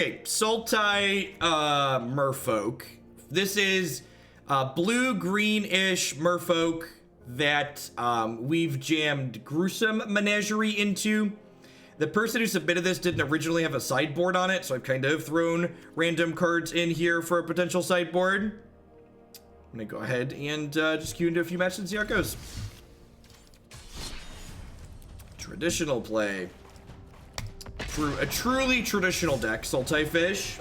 Okay, Sultai Merfolk. This is blue-greenish Merfolk that we've jammed Gruesome Menagerie into. The person who submitted this didn't originally have a sideboard on it, so I've kind of thrown random cards in here for a potential sideboard. I'm gonna go ahead and just queue into a few matches and see how it goes. Traditional play. A truly traditional deck, Sultai Fish.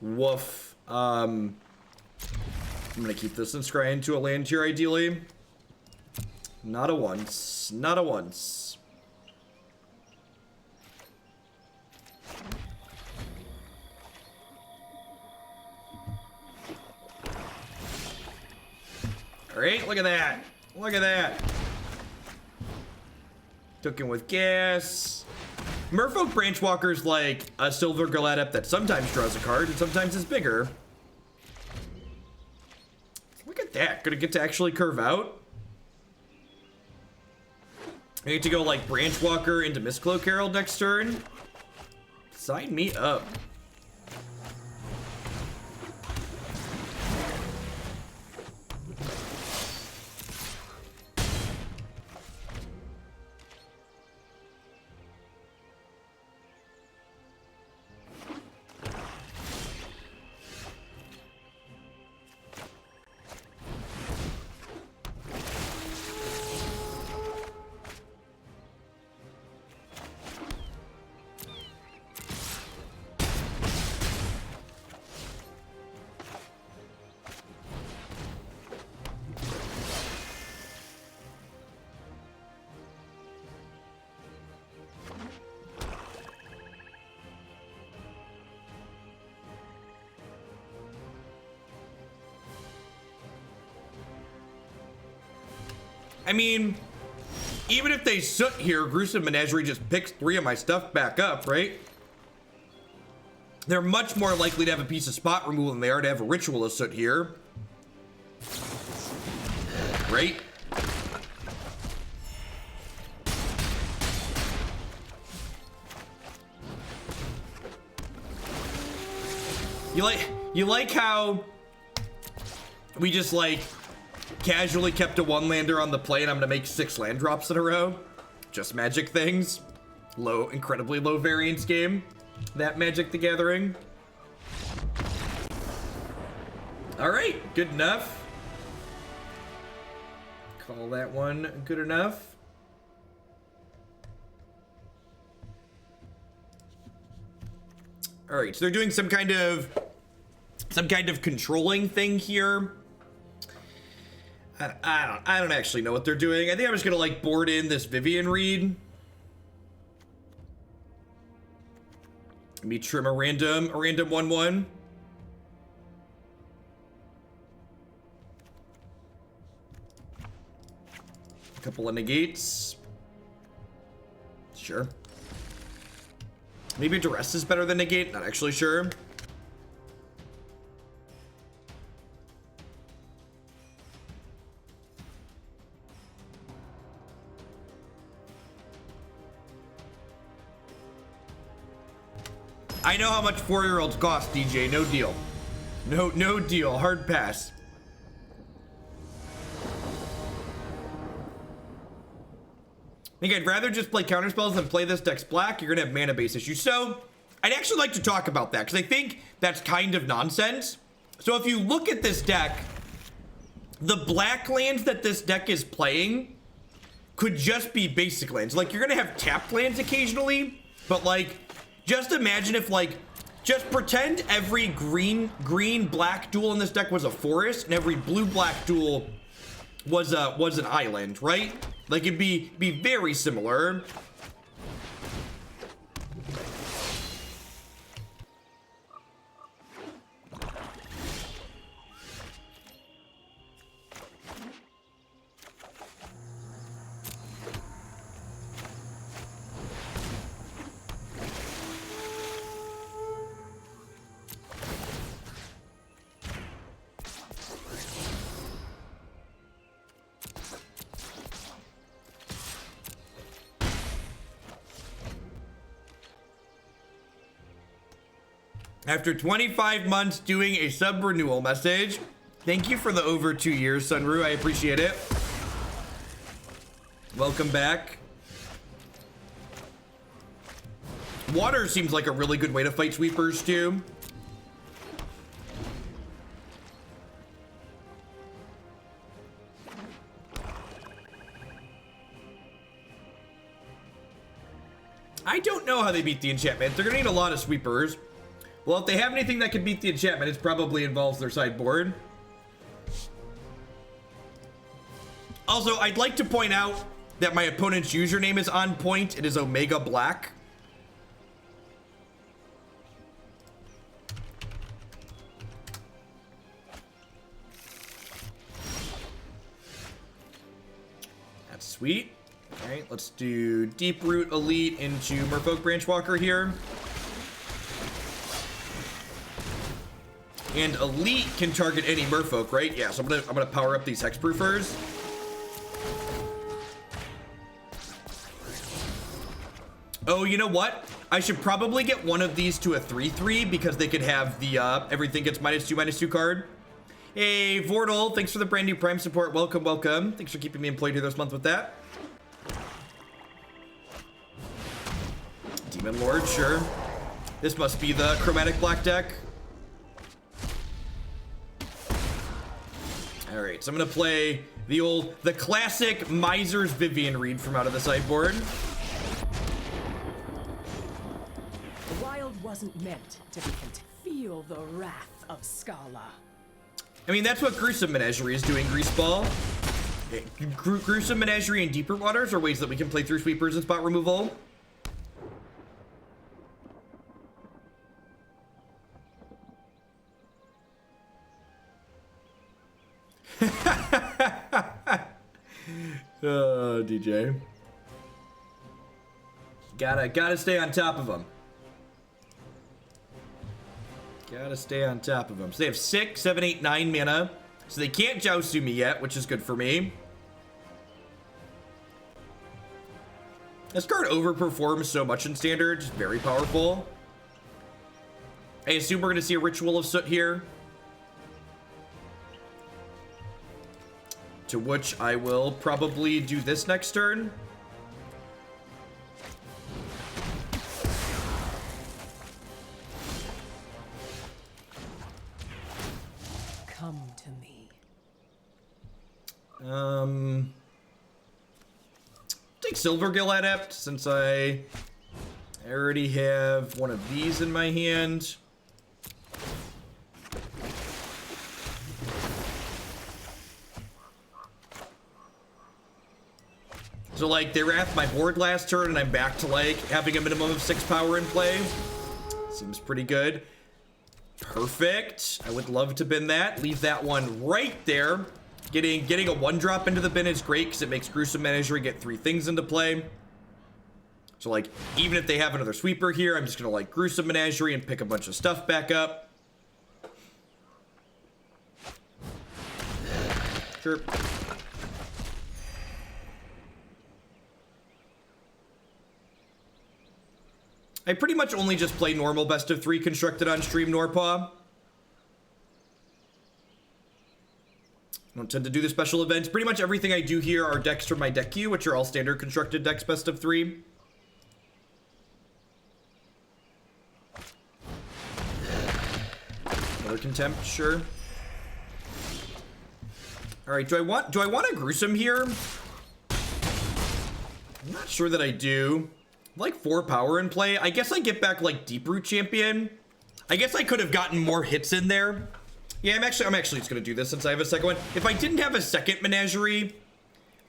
Woof. I'm gonna keep this and scry into a land here, ideally. Not a once. Not a once. Alright, look at that. Look at that. Took in with gas. Merfolk Branchwalker's like a Silvergill Adept that sometimes draws a card and sometimes is bigger. Look at that. Gonna get to actually curve out. I need to go like Branchwalker into Mist-Cloaked Herald next turn. Sign me up. I mean, even if they soot here, Gruesome Menagerie just picks 3 of my stuff back up, right? They're much more likely to have a piece of spot removal than they are to have a ritual of soot here. Right? You like how we just like casually kept a 1-lander on the play and I'm gonna make 6 land drops in a row? Just magic things. Incredibly low variance game. That Magic the Gathering. Alright, good enough. Call that one good enough. Alright, so they're doing some kind of controlling thing here. I don't actually know what they're doing. I think I'm just gonna like board in this Vivian Reed. Maybe trim a random 1/1. A couple of negates. Sure. Maybe Duress is better than negate, not actually sure. I know how much 4-year-olds cost, DJ. No deal. No deal. Hard pass. I think I'd rather just play counterspells than play this deck's black. You're gonna have mana base issues. So I'd actually like to talk about that because I think that's kind of nonsense. So if you look at this deck, the black lands that this deck is playing could just be basic lands. Like, you're gonna have tapped lands occasionally, but like, just imagine if like, just pretend every green-black duel in this deck was a forest and every blue-black duel was an island, right? Like, it'd be very similar. After 25 months doing a sub renewal message. Thank you for the over 2 years, Sunru. I appreciate it. Welcome back. Water seems like a really good way to fight sweepers too. I don't know how they beat the enchantment. They're gonna need a lot of sweepers. Well, if they have anything that could beat the enchantment, it probably involves their sideboard. Also, I'd like to point out that my opponent's username is on point. It is Omega Black. That's sweet. All right, let's do Deeproot Elite into Merfolk Branchwalker here. And Elite can target any Merfolk, right? Yeah, so I'm gonna power up these Hexproofers. Oh, you know what? I should probably get one of these to a 3/3 because they could have the everything gets -2/-2 card. Hey, Vordal, thanks for the brand new Prime support. Welcome, welcome. Thanks for keeping me employed here this month with that. Demon Lord, sure. This must be the Chromatic Black deck. All right, so I'm gonna play the classic Miser's Vivian read from out of the sideboard. The wild wasn't meant to be contained. Feel the wrath of Scala. I mean, that's what Gruesome Menagerie is doing, Greaseball. Gruesome Menagerie and Deeper Waters are ways that we can play through sweepers and spot removal. Oh, DJ. Gotta stay on top of them. Gotta stay on top of them. So they have 6, 7, 8, 9 mana. So they can't Jousty me yet, which is good for me. This card overperforms so much in Standard. Just very powerful. I assume we're gonna see a Ritual of Soot here. To which I will probably do this next turn. Come to me. Take Silvergill Adept since I already have one of these in my hand. So, like, they wrapped my board last turn, and I'm back to, like, having a minimum of 6 power in play. Seems pretty good. Perfect. I would love to bin that. Leave that one right there. Getting a 1-drop into the bin is great, because it makes Gruesome Menagerie get 3 things into play. So, like, even if they have another sweeper here, I'm just going to, like, Gruesome Menagerie and pick a bunch of stuff back up. Sure. I pretty much only just play normal best of 3 constructed on stream, Norpaw. I don't tend to do the special events. Pretty much everything I do here are decks from my deck queue, which are all standard constructed decks best of 3. Another Contempt, sure. All right, do I want a Gruesome here? I'm not sure that I do. Like 4 power in play. I guess I get back like Deeproot Champion. I guess I could have gotten more hits in there. Yeah, I'm actually just gonna do this since I have a second one. If I didn't have a second Menagerie,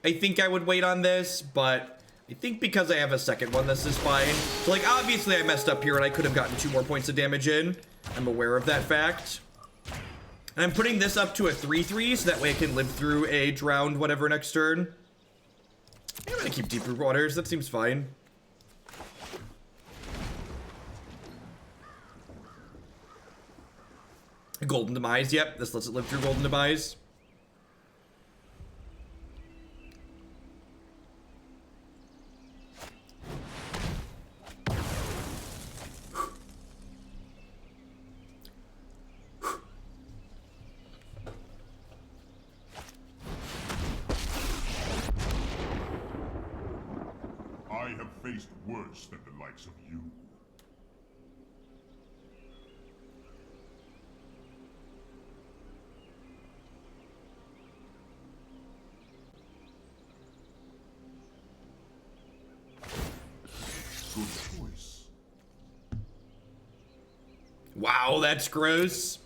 I think I would wait on this, but I think because I have a second one, this is fine. So, like, obviously I messed up here and I could have gotten 2 more points of damage in. I'm aware of that fact. And I'm putting this up to a 3/3 so that way I can live through a drowned whatever next turn. I'm gonna keep Deeproot Waters, that seems fine. Golden Demise, yep, this lets it live through Golden Demise. have faced worse than the likes of you. Good choice. Wow, that's gross.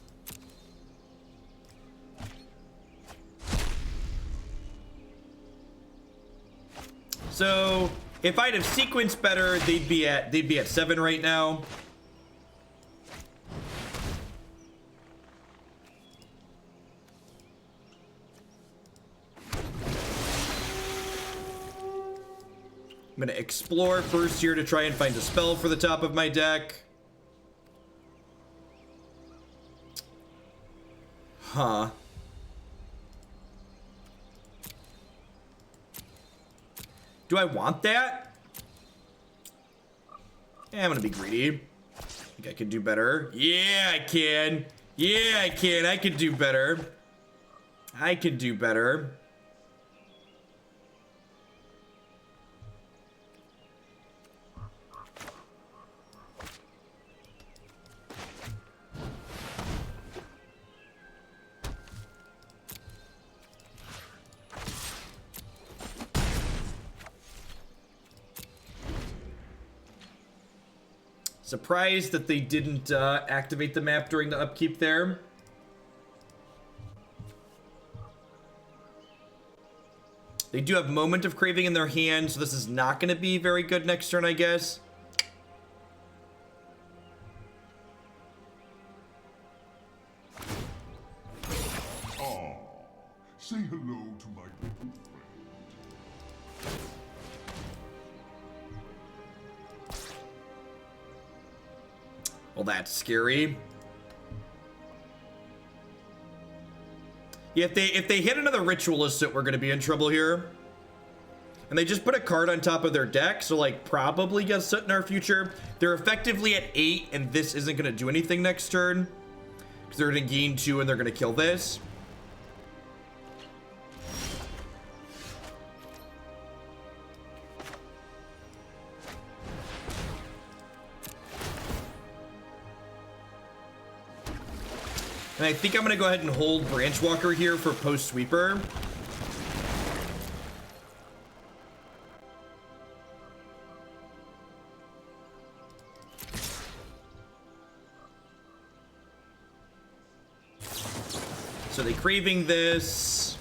So if I'd have sequenced better, they'd be at 7 right now. I'm gonna explore first here to try and find a spell for the top of my deck. Huh. Do I want that? Yeah, I'm gonna be greedy. I think I can do better. Yeah, I can. Yeah, I can. I can do better. I can do better. Surprised that they didn't activate the map during the upkeep there. They do have Moment of Craving in their hand, so this is not going to be very good next turn, I guess. Ah, say hello to my little friend. Well, that's scary. Yeah, if they hit another Ritualist, we're going to be in trouble here. And they just put a card on top of their deck, so like probably get Soot in our future. They're effectively at 8, and this isn't going to do anything next turn. Because they're going to gain 2 and they're going to kill this. And I think I'm going to go ahead and hold Branchwalker here for post-sweeper. So they craving this.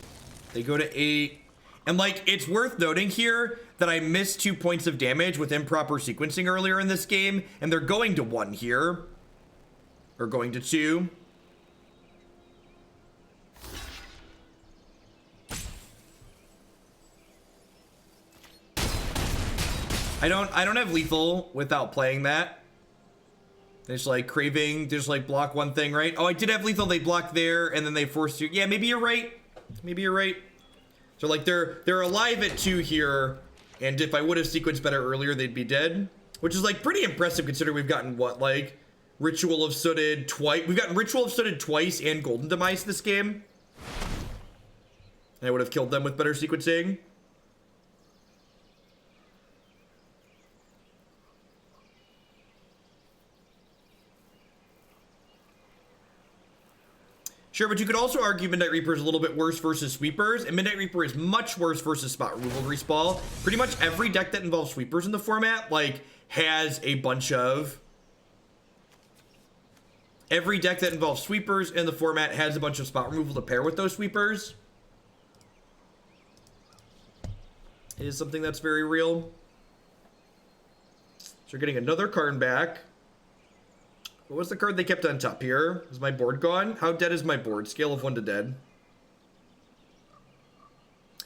They go to 8. And like, it's worth noting here that I missed 2 points of damage with improper sequencing earlier in this game. And they're going to 1 here. Or going to 2. I don't have lethal without playing that. There's like craving, just like block one thing, right? Oh, I did have lethal, they blocked there, and then they forced you. Yeah, maybe you're right. Maybe you're right. So like they're alive at 2 here, and if I would have sequenced better earlier, they'd be dead. Which is like pretty impressive considering we've gotten what, like Ritual of Sooted twice. We've gotten Ritual of Sooted twice and Golden Demise this game. And I would have killed them with better sequencing. Sure, but you could also argue Midnight Reaper is a little bit worse versus sweepers, and Midnight Reaper is much worse versus spot removal respawn. Pretty much every deck that involves sweepers in the format, like, has a bunch of... Every deck that involves sweepers in the format has a bunch of spot removal to pair with those sweepers. It is something that's very real. So you're getting another card back. What was the card they kept on top here? Is my board gone? How dead is my board? Scale of 1 to dead.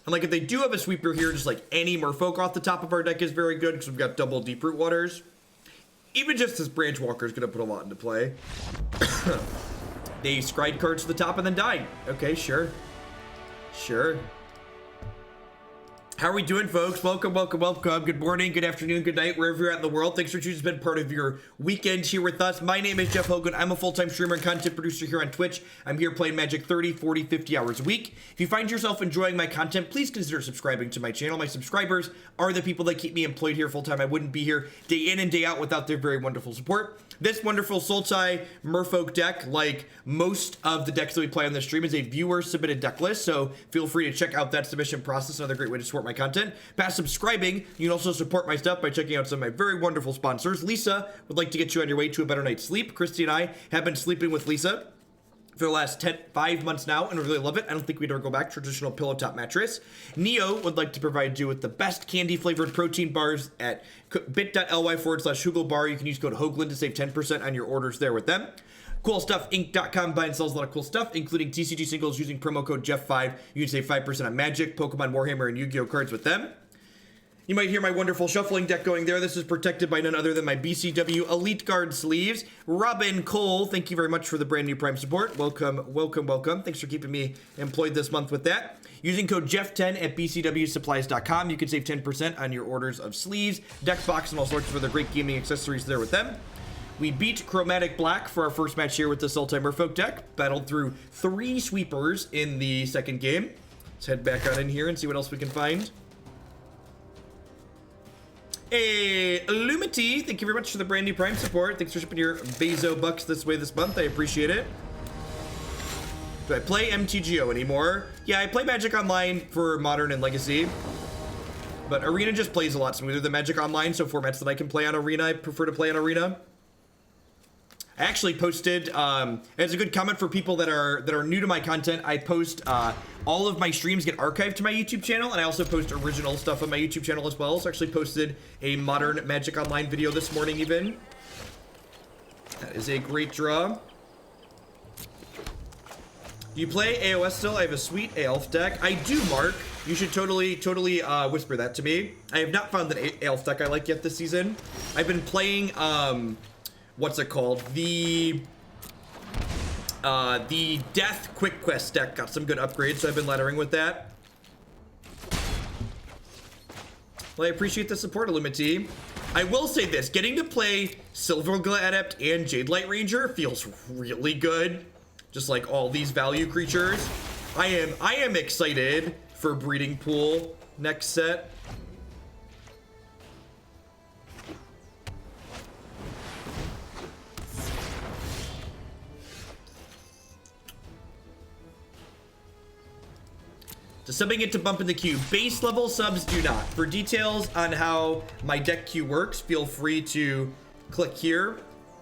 And like if they do have a sweeper here, just like any Merfolk off the top of our deck is very good because we've got double Deeproot Waters. Even just this Branchwalker is going to put a lot into play. They scryed cards to the top and then died. Okay, sure. Sure. How are we doing, folks? Welcome, welcome, welcome. Good morning, good afternoon, good night, wherever you're at in the world. Thanks for choosing to spend part of your weekend here with us. My name is Jeff Hogan. I'm a full-time streamer and content producer here on Twitch. I'm here playing Magic 30, 40, 50 hours a week. If you find yourself enjoying my content, please consider subscribing to my channel. My subscribers are the people that keep me employed here full-time. I wouldn't be here day in and day out without their very wonderful support. This wonderful Sultai Merfolk deck, like most of the decks that we play on this stream, is a viewer-submitted deck list, so feel free to check out that submission process. Another great way to support my content. Past subscribing, you can also support my stuff by checking out some of my very wonderful sponsors. Lisa would like to get you on your way to a better night's sleep. Christy and I have been sleeping with Lisa for the last 5 months now, and I really love it. I don't think we'd ever go back. Traditional pillow top mattress. Neo would like to provide you with the best candy flavored protein bars at bit.ly/HugelBar. You can use code Hoagland to save 10% on your orders there with them. CoolStuffInc.com buy and sells a lot of cool stuff, including TCG singles using promo code Jeff5. You can save 5% on Magic, Pokemon, Warhammer, and Yu-Gi-Oh cards with them. You might hear my wonderful shuffling deck going there. This is protected by none other than my BCW Elite Guard sleeves. Robin Cole, thank you very much for the brand new Prime support. Welcome, welcome, welcome. Thanks for keeping me employed this month with that. Using code Jeff10 at bcwsupplies.com, you can save 10% on your orders of sleeves, deck box, and all sorts of other great gaming accessories there with them. We beat Chromatic Black for our first match here with the Sultai Merfolk deck. Battled through 3 sweepers in the second game. Let's head back on in here and see what else we can find. Hey, Illumity, thank you very much for the brand new Prime support. Thanks for shipping your Bezo bucks this way this month. I appreciate it. Do I play MTGO anymore? Yeah, I play Magic Online for Modern and Legacy. But Arena just plays a lot smoother than Magic Online, so formats that I can play on Arena, I prefer to play on Arena. I actually posted, as a good comment for people that are new to my content, I post all of my streams get archived to my YouTube channel, and I also post original stuff on my YouTube channel as well. So I actually posted a Modern Magic Online video this morning even. That is a great draw. Do you play AOS still? I have a sweet Elf deck. I do, Mark. You should totally whisper that to me. I have not found an Elf deck I like yet this season. I've been playing, what's it called? The Death Quick Quest deck got some good upgrades, so I've been lettering with that. Well, I appreciate the support, Illumity. I will say this, getting to play Silvergill Adept and Jadelight Ranger feels really good. Just like all these value creatures. I am excited for Breeding Pool next set. Does subbing get to bump in the queue? Base level subs do not. For details on how my deck queue works, feel free to click here.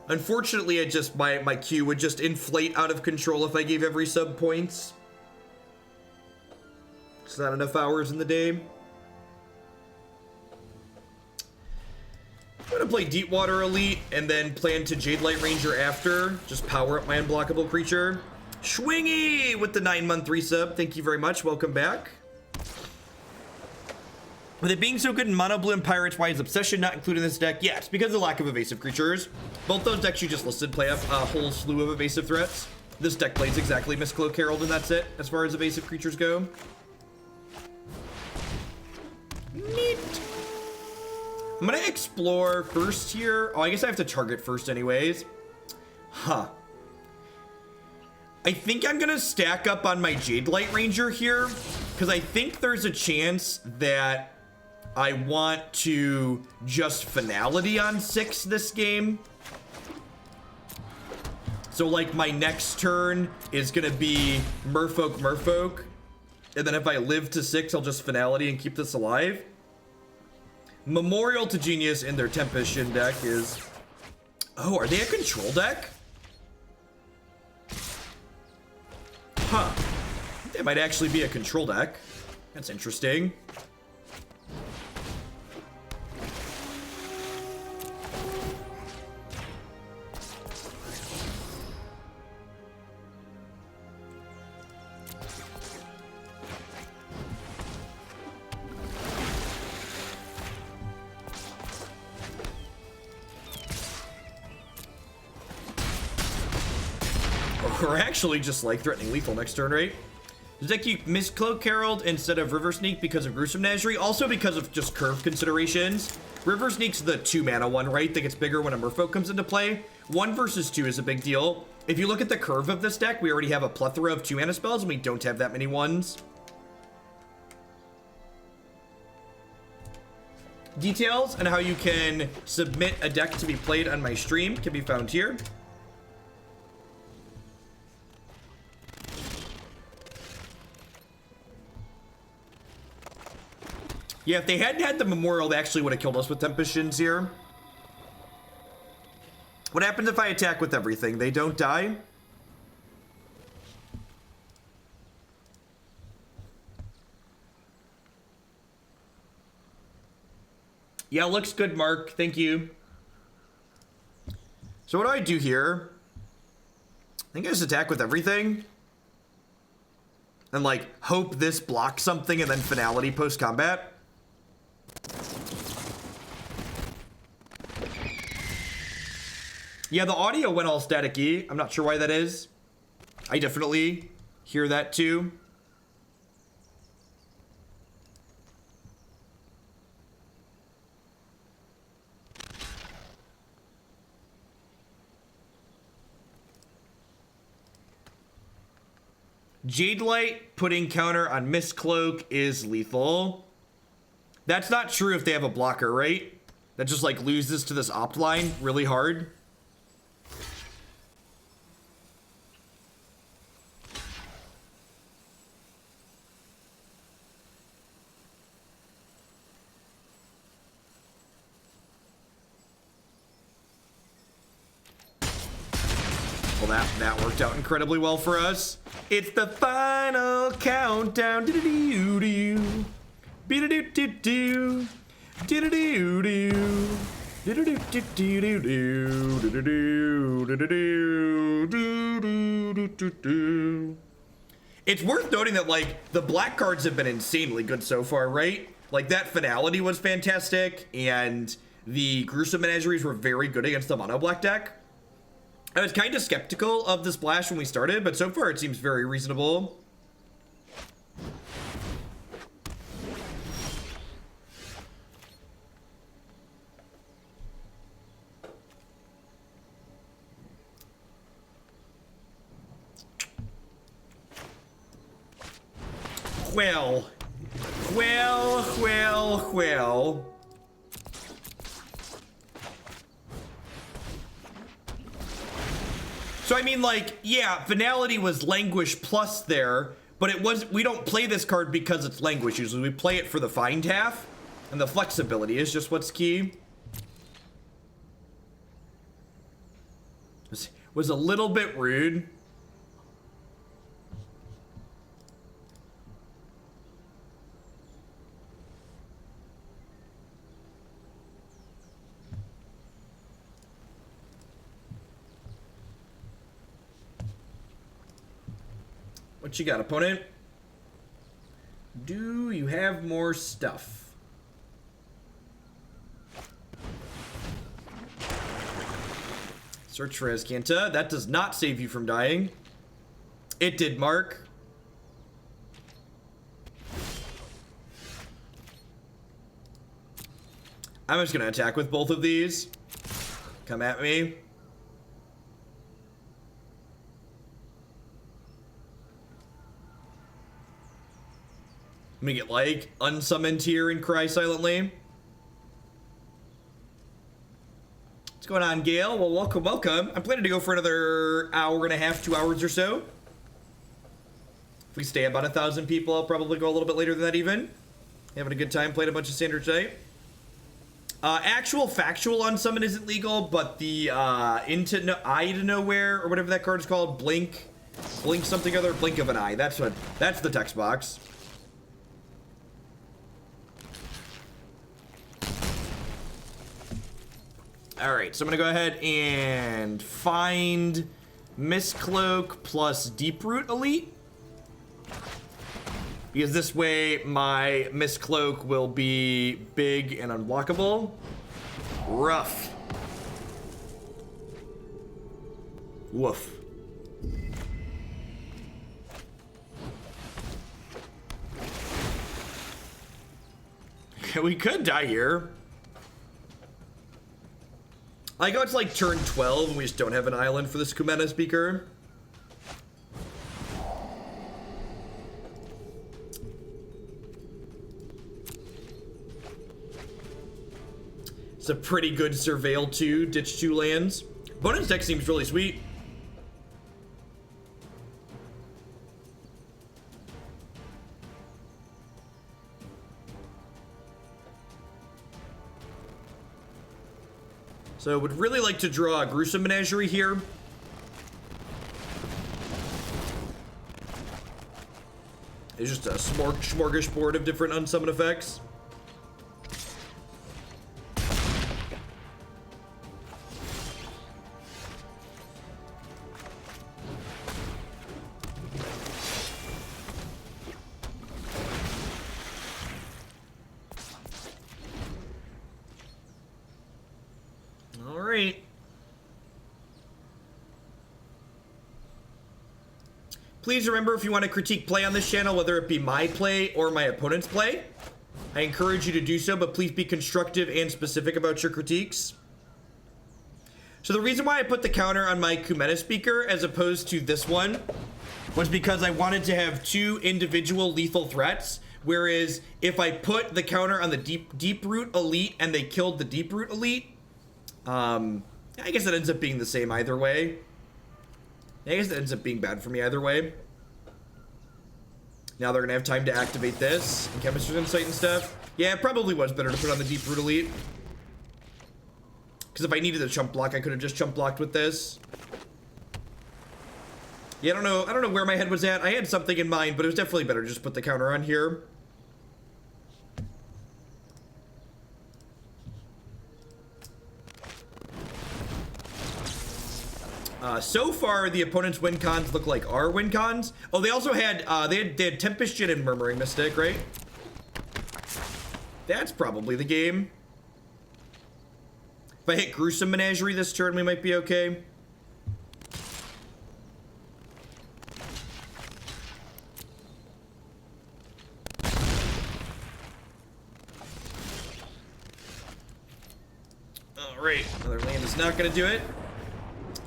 Unfortunately, my queue would just inflate out of control if I gave every sub points. It's not enough hours in the day. I'm gonna play Deepwater Elite and then plan to Jadelight Ranger after. Just power up my unblockable creature. Schwingy with the 9-month resub. Thank you very much. Welcome back. With it being so good in Mono Blue and Pirates, why is Obsession not included in this deck? Yeah, it's because of the lack of evasive creatures. Both those decks you just listed play up a whole slew of evasive threats. This deck plays exactly Mist-Cloaked Herald, and that's it as far as evasive creatures go. Neat. I'm gonna explore first here. Oh, I guess I have to target first anyways. Huh. I think I'm gonna stack up on my Jadelight Ranger here, because I think there's a chance that I want to just Finality on 6 this game. So like my next turn is gonna be Merfolk, and then if I live to 6, I'll just Finality and keep this alive. Memorial to Genius in their Tempest Shin deck is... Oh, are they a control deck? Huh. They might actually be a control deck. That's interesting. Or actually just like threatening lethal next turn, right? Does that keep Mist-Cloaked Herald instead of River Sneak because of Gruesome Menagerie? Also because of just curve considerations. River Sneak's the 2 mana one, right? That gets bigger when a Merfolk comes into play. 1 versus 2 is a big deal. If you look at the curve of this deck, we already have a plethora of 2 mana spells and we don't have that many ones. Details on how you can submit a deck to be played on my stream can be found here. Yeah, if they hadn't had the Memorial, they actually would have killed us with Tempest Shins here. What happens if I attack with everything? They don't die? Yeah, looks good, Mark. Thank you. So what do I do here? I think I just attack with everything. And, like, hope this blocks something and then Finality post-combat. Yeah, the audio went all static-y. I'm not sure why that is. I definitely hear that too. Jadelight putting counter on Mist-Cloak is lethal. That's not true if they have a blocker, right? That just like loses to this opt line really hard. Well, that worked out incredibly well for us. It's the final countdown. Do-do-do-do. Be-do-do-do-do. Do-do-do-do. Do-do-do-do-do. It's worth noting that, like, the black cards have been insanely good so far, right? Like, that Finality was fantastic, and the Gruesome Menageries were very good against the mono black deck. I was kind of skeptical of the splash when we started, but so far it seems very reasonable. Well. So I mean, like, yeah, Finality was Languish plus there, but it was, we don't play this card because it's Languish. Usually we play it for the find half, and the flexibility is just what's key. Was a little bit rude. What you got, opponent? Do you have more stuff? Search for Azcanta. That does not save you from dying. It did, Mark. I'm just gonna attack with both of these. Come at me. Let me get, like, unsummoned here and cry silently. What's going on, Gale? Well, welcome. I'm planning to go for another hour and a half, 2 hours or so. If we stay about 1,000 people, I'll probably go a little bit later than that even. Having a good time, playing a bunch of standard type. Actual factual unsummon isn't legal, but the eye to nowhere, or whatever that card is called, blink something other, blink of an eye. That's the text box. Alright, so I'm gonna go ahead and find Mist-Cloak plus Deeproot Elite. Because this way my Mist-Cloak will be big and unblockable. Rough. Woof. We could die here. I go, it's like turn 12 and we just don't have an island for this Kumena speaker. It's a pretty good Surveil 2, ditch 2 lands. Opponent's deck seems really sweet. So would really like to draw a Gruesome Menagerie here. It's just a smorgasbord of different unsummon effects. Please remember, if you want to critique play on this channel, whether it be my play or my opponent's play, I encourage you to do so, but please be constructive and specific about your critiques. So the reason why I put the counter on my Kumena speaker as opposed to this one was because I wanted to have 2 individual lethal threats, whereas if I put the counter on the Deeproot Elite and they killed the Deeproot Elite, I guess it ends up being the same either way. I guess it ends up being bad for me either way. Now they're gonna have time to activate this and Chemist's Insight and stuff. Yeah, it probably was better to put on the Deeproot Elite. Because if I needed a chump block, I could have just chump blocked with this. Yeah, I don't know where my head was at. I had something in mind, but it was definitely better to just put the counter on here. So far, the opponent's win cons look like our win cons. Oh, they also had, they had Tempest Jin and Murmuring Mystic, right? That's probably the game. If I hit Gruesome Menagerie this turn, we might be okay. All right, another land is not gonna do it.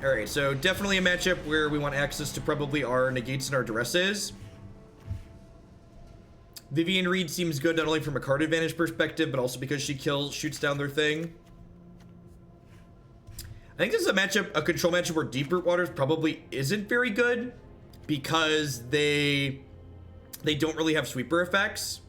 All right, so definitely a matchup where we want access to probably our negates and our duresses. Vivian Reed seems good not only from a card advantage perspective, but also because she shoots down their thing. I think this is a matchup, a control matchup where Deeproot Waters probably isn't very good because they don't really have sweeper effects.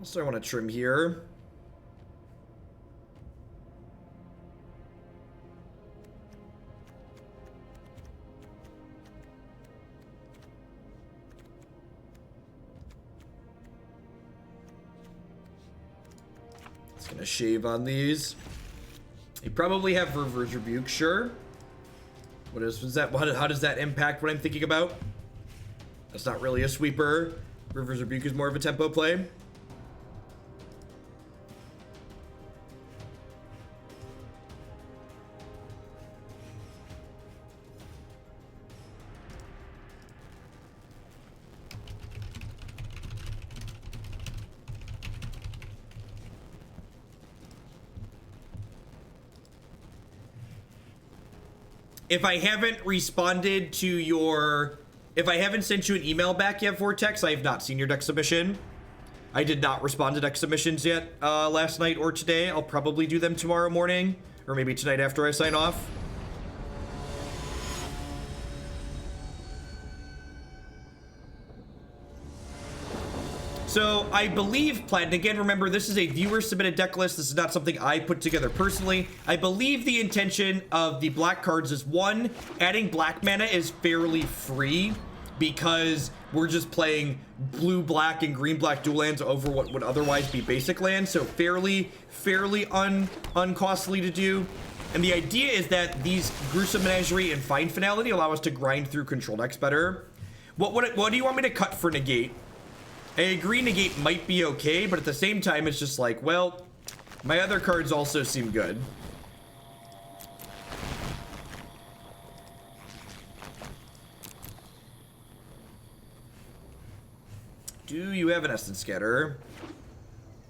Also, I want to trim here. It's gonna shave on these. You probably have Reverse Rebuke, sure. What is that? How does that impact what I'm thinking about? That's not really a sweeper. Reverse Rebuke is more of a tempo play. If I haven't responded to your... If I haven't sent you an email back yet, Vortex, I have not seen your deck submission. I did not respond to deck submissions yet last night or today. I'll probably do them tomorrow morning, or maybe tonight after I sign off. So I believe, Platin, again, remember, this is a viewer-submitted deck list. This is not something I put together personally. I believe the intention of the black cards is, 1, adding black mana is fairly free because we're just playing blue-black and green-black dual lands over what would otherwise be basic lands, so fairly uncostly to do. And the idea is that these Gruesome Menagerie and Fine Finality allow us to grind through control decks better. What do you want me to cut for negate? I agree negate might be okay, but at the same time, it's just like, well, my other cards also seem good. Do you have an Essence Scatter?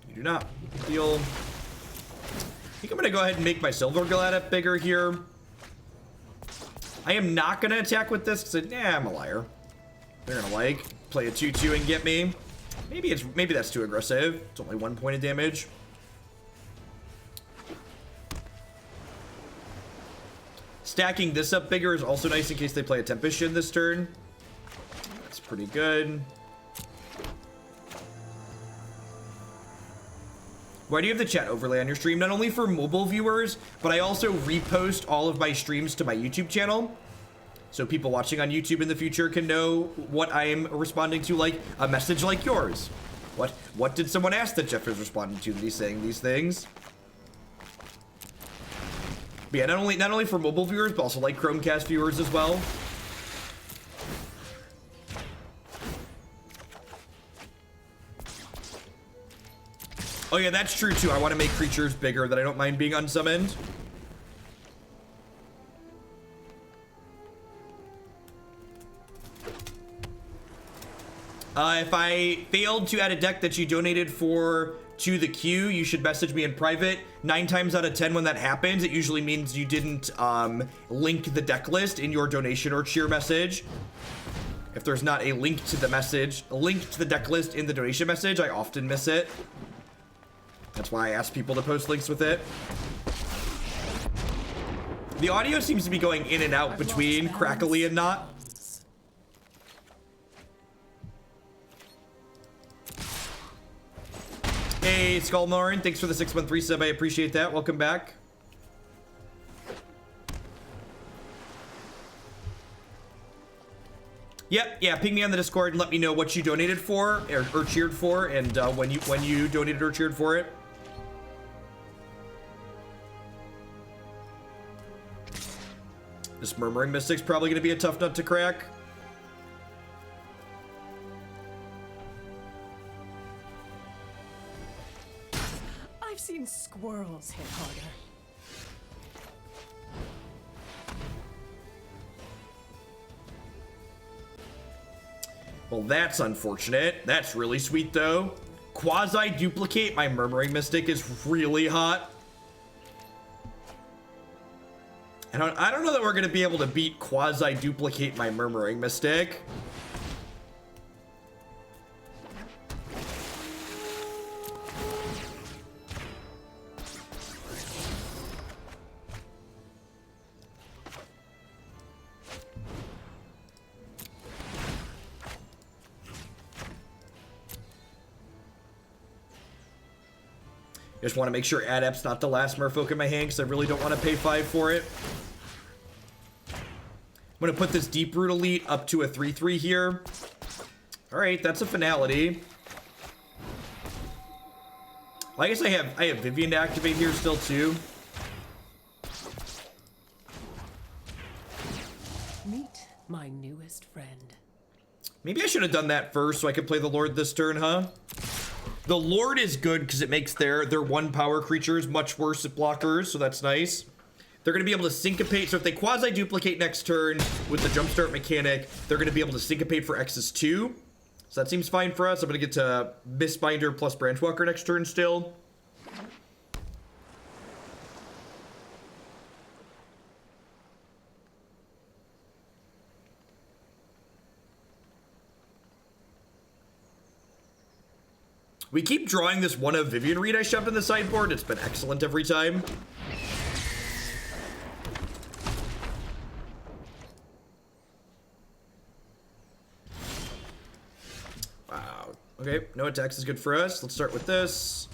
You do not. Deal. I think I'm gonna go ahead and make my Silvergill Adept bigger here. I am not gonna attack with this because I'm a liar. They're gonna like play a 2/2 and get me. Maybe that's too aggressive. It's only 1 point of damage. Stacking this up bigger is also nice in case they play a Tempest Shin this turn. That's pretty good. Why do you have the chat overlay on your stream? Not only for mobile viewers, but I also repost all of my streams to my YouTube channel. So people watching on YouTube in the future can know what I'm responding to, like a message like yours. What did someone ask that Jeff is responding to that he's saying these things? But yeah, not only for mobile viewers, but also like Chromecast viewers as well. Oh yeah, that's true too. I want to make creatures bigger that I don't mind being unsummoned. If I failed to add a deck that you donated for to the queue, you should message me in private. 9 times out of 10 when that happens, it usually means you didn't link the deck list in your donation or cheer message. If there's not a link to the message, a link to the deck list in the donation message, I often miss it. That's why I ask people to post links with it. The audio seems to be going in and out between crackly and not. Hey, Skullmarn, thanks for the 613 sub. I appreciate that. Welcome back. Yep, yeah, ping me on the Discord and let me know what you donated for or cheered for, and when you donated or cheered for it. This Murmuring Mystic's probably going to be a tough nut to crack. I've seen squirrels hit harder. Well, that's unfortunate. That's really sweet, though. Quasi-duplicate my Murmuring Mystic is really hot. And I don't know that we're going to be able to beat quasi-duplicate my Murmuring Mystic. Just want to make sure Adept's not the last Merfolk in my hand because I really don't want to pay 5 for it. I'm going to put this Deeproot Elite up to a 3/3 here. Alright, that's a Finality. Well, I guess I have Vivian to activate here still too. Meet my newest friend. Maybe I should have done that first so I could play the Lord this turn, huh? The Lord is good because it makes their 1 power creatures much worse at blockers, so that's nice. They're going to be able to syncopate, so if they quasi-duplicate next turn with the jumpstart mechanic, they're going to be able to syncopate for X's 2. So that seems fine for us. I'm going to get to Mistbinder plus Branchwalker next turn still. We keep drawing this one of Vivian Reed I shoved in the sideboard. It's been excellent every time. Wow. Okay, no attacks is good for us. Let's start with this.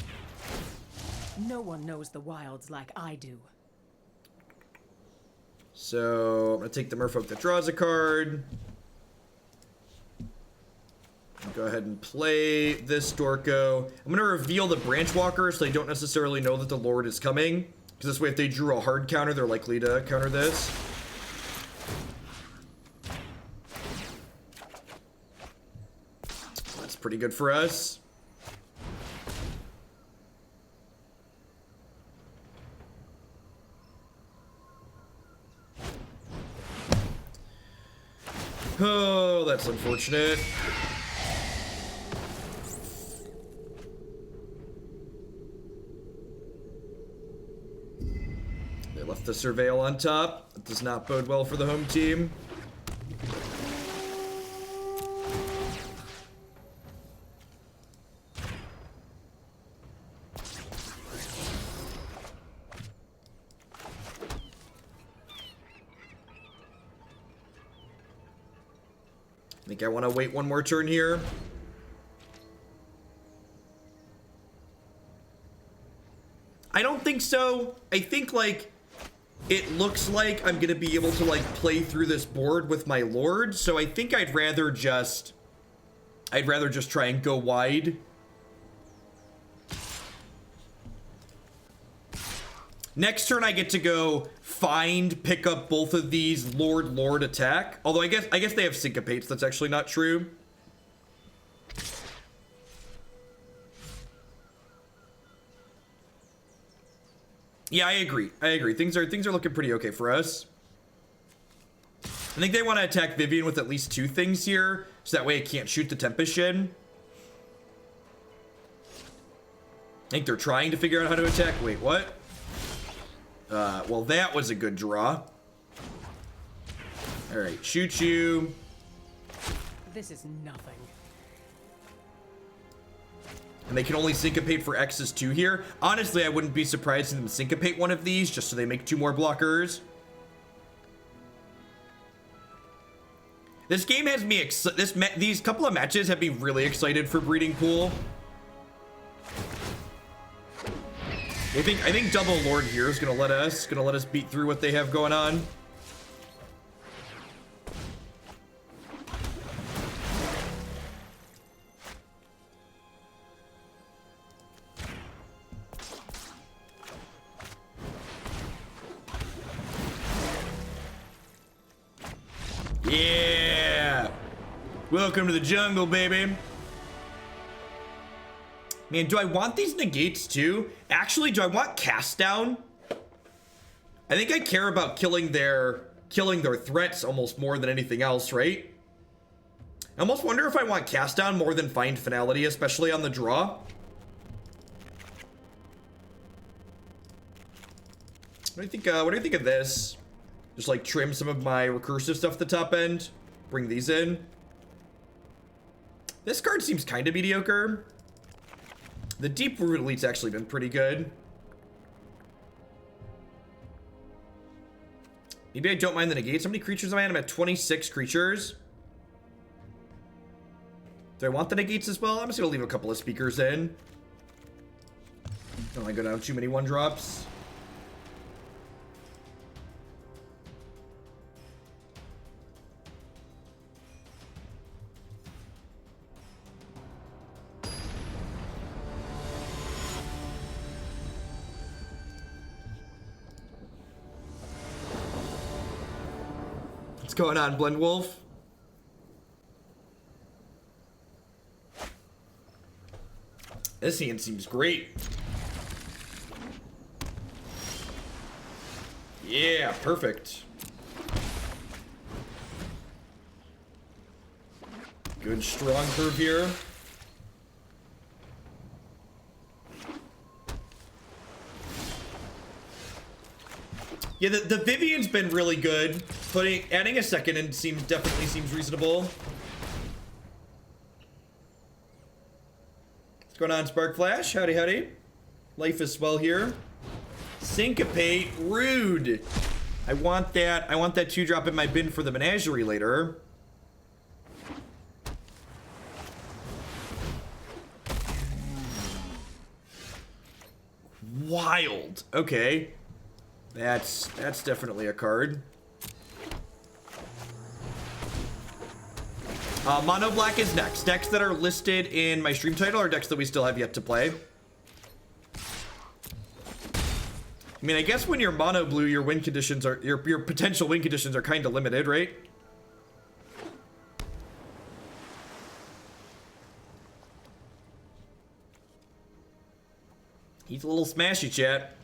No one knows the wilds like I do. So I'm gonna take the Merfolk that draws a card. Go ahead and play this Dorko. I'm going to reveal the Branchwalker so they don't necessarily know that the Lord is coming. Because this way, if they drew a hard counter, they're likely to counter this. That's pretty good for us. Oh, that's unfortunate. With the Surveil on top. That does not bode well for the home team. I think I want to wait one more turn here. I don't think so. I think, like, it looks like I'm gonna be able to, like, play through this board with my Lord, so I think I'd rather just try and go wide. Next turn I get to go pick up both of these Lord attack. Although I guess they have syncopates. That's actually not true. Yeah, I agree. Things are looking pretty okay for us. I think they want to attack Vivian with at least 2 things here, so that way it can't shoot the Tempest Shin. I think they're trying to figure out how to attack. Wait, what? Well, that was a good draw. All right, shoot you. This is nothing. And they can only syncopate for X's 2 here. Honestly, I wouldn't be surprised if them syncopate one of these just so they make 2 more blockers. This game has me these couple of matches have me really excited for Breeding Pool. I think double Lord here is gonna let us beat through what they have going on. Yeah! Welcome to the jungle, baby. Man, do I want these negates too? Actually, do I want cast down? I think I care about killing their threats almost more than anything else, right? I almost wonder if I want cast down more than find finality, especially on the draw. What do you think? What do you think of this? Just like trim some of my recursive stuff at the top end. Bring these in. This card seems kind of mediocre. The Deeproot Elite's actually been pretty good. Maybe I don't mind the negates. How many creatures am I at? I'm at 26 creatures. Do I want the negates as well? I'm just gonna leave a couple of speakers in. Don't want to go down too many 1-drops. What's going on, Blend Wolf? This hand seems great. Yeah, perfect. Good strong curve here. Yeah, the Vivian's been really good. Adding a second in definitely seems reasonable. What's going on, Spark Flash? Howdy, howdy. Life is swell here. Syncopate, rude. I want that 2-drop in my bin for the Menagerie later. Wild. Okay. That's definitely a card. Mono Black is next. Decks that are listed in my stream title are decks that we still have yet to play. I mean, I guess when you're mono blue, your win conditions are your potential win conditions are kind of limited, right? He's a little smashy, chat.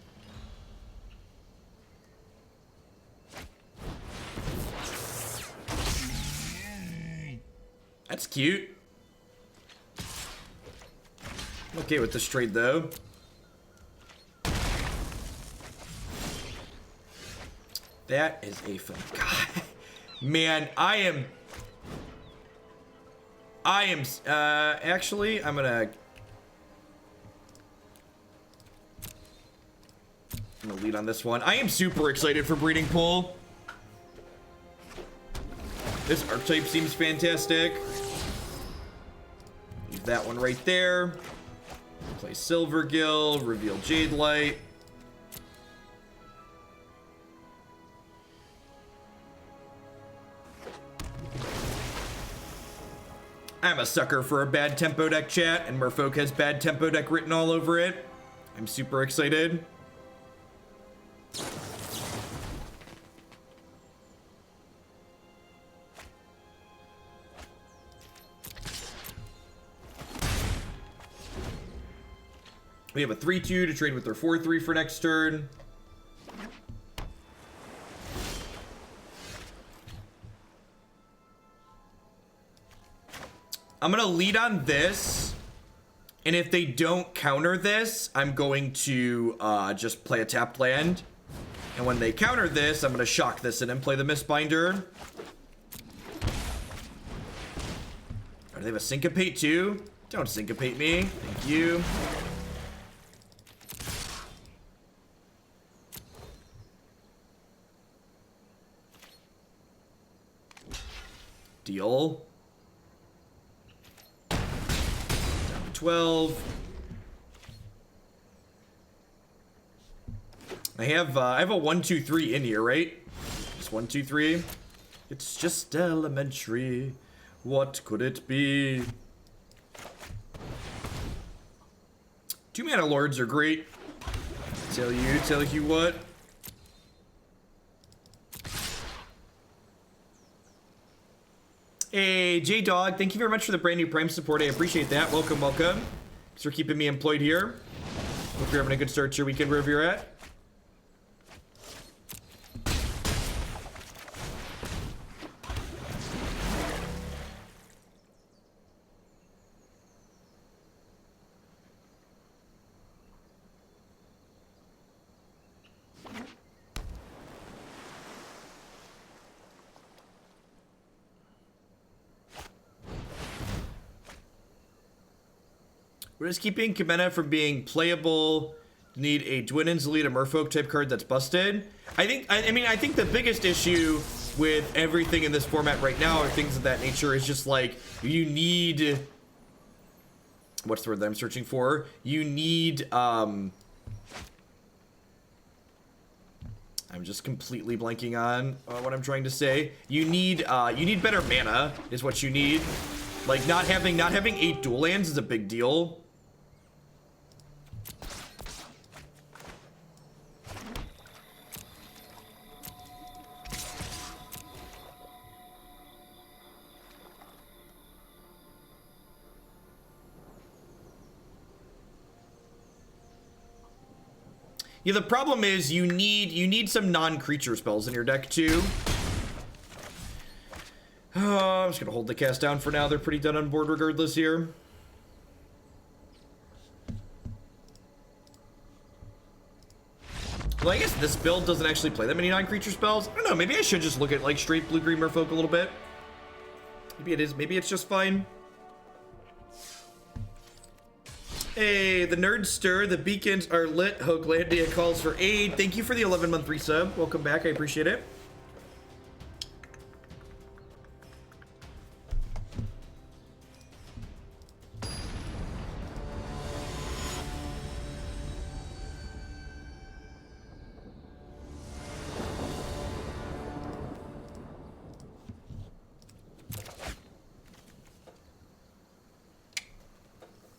That's cute. I'm okay with this trade, though. That is a fun. God, man, I am. Actually, I'm gonna lead on this one. I am super excited for Breeding Pool. This archetype seems fantastic. Leave that one right there. Play Silvergill, reveal Jadelight. I'm a sucker for a bad tempo deck, chat, and Merfolk has bad tempo deck written all over it. I'm super excited. We have a 3-2 to trade with their 4-3 for next turn. I'm gonna lead on this, and if they don't counter this, I'm going to just play a tapped land. And when they counter this, I'm gonna shock this in and play the Mistbinder. Oh, do they have a syncopate too? Don't syncopate me. Thank you. Deal. 12. I have a 1-2-3 in here, right? Just 1-2-3. It's just elementary. What could it be? 2 mana lords are great. Tell you what. Hey, J-Dog, thank you very much for the brand new Prime support. I appreciate that. Welcome, welcome. Thanks for keeping me employed here. Hope you're having a good start to your weekend wherever you're at. We're just keeping Kumena from being playable. Need a Dwinnen's Elite, a Merfolk type card that's busted. I think the biggest issue with everything in this format right now, or things of that nature, is just like you need. What's the word that I'm searching for? You need. I'm just completely blanking on what I'm trying to say. You need better mana, is what you need. Like not having 8 dual lands is a big deal. Yeah, the problem is you need some non-creature spells in your deck too. I'm just gonna hold the cast down for now. They're pretty done on board regardless here. Well, I guess this build doesn't actually play that many non-creature spells. I don't know, maybe I should just look at like straight blue-green Merfolk a little bit. Maybe it's just fine. Hey, the nerds stir. The beacons are lit. Hoaglandia calls for aid. Thank you for the 11-month resub. Welcome back. I appreciate it.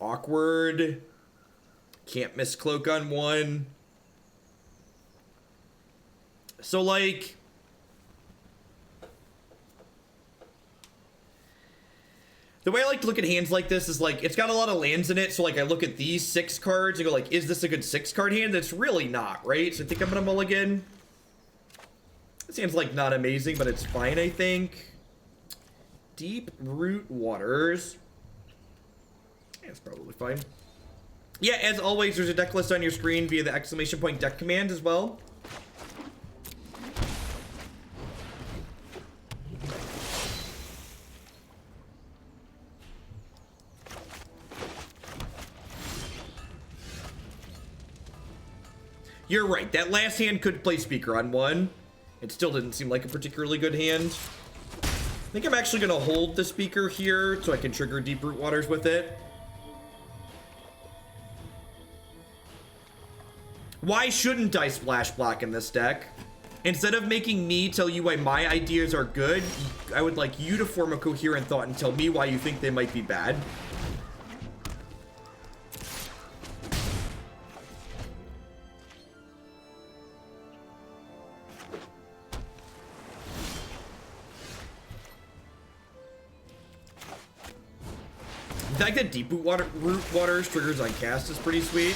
Awkward. Can't Mist-Cloak on one. So like the way I like to look at hands like this is like it's got a lot of lands in it, so like I look at these 6 cards and go like, is this a good 6 card hand? That's really not, right? So I think I'm gonna mulligan. This hand's like not amazing, but it's fine, I think. Deeproot Waters. Yeah, it's probably fine. Yeah, as always, there's a deck list on your screen via the !deck command as well. You're right. That last hand could play Speaker on one. It still didn't seem like a particularly good hand. I think I'm actually going to hold the Speaker here so I can trigger Deeproot Waters with it. Why shouldn't I splash block in this deck? Instead of making me tell you why my ideas are good, I would like you to form a coherent thought and tell me why you think they might be bad. The fact that Deeproot Waters triggers on cast is pretty sweet.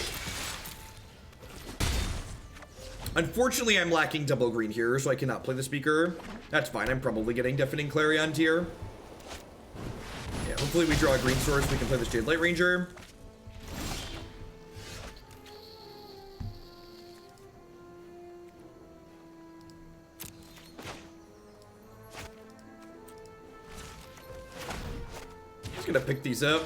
Unfortunately, I'm lacking double green here, so I cannot play the Speaker. That's fine. I'm probably getting Deafening Clarion here. Yeah, hopefully we draw a green source. We can play this Jadelight Ranger. Just gonna pick these up.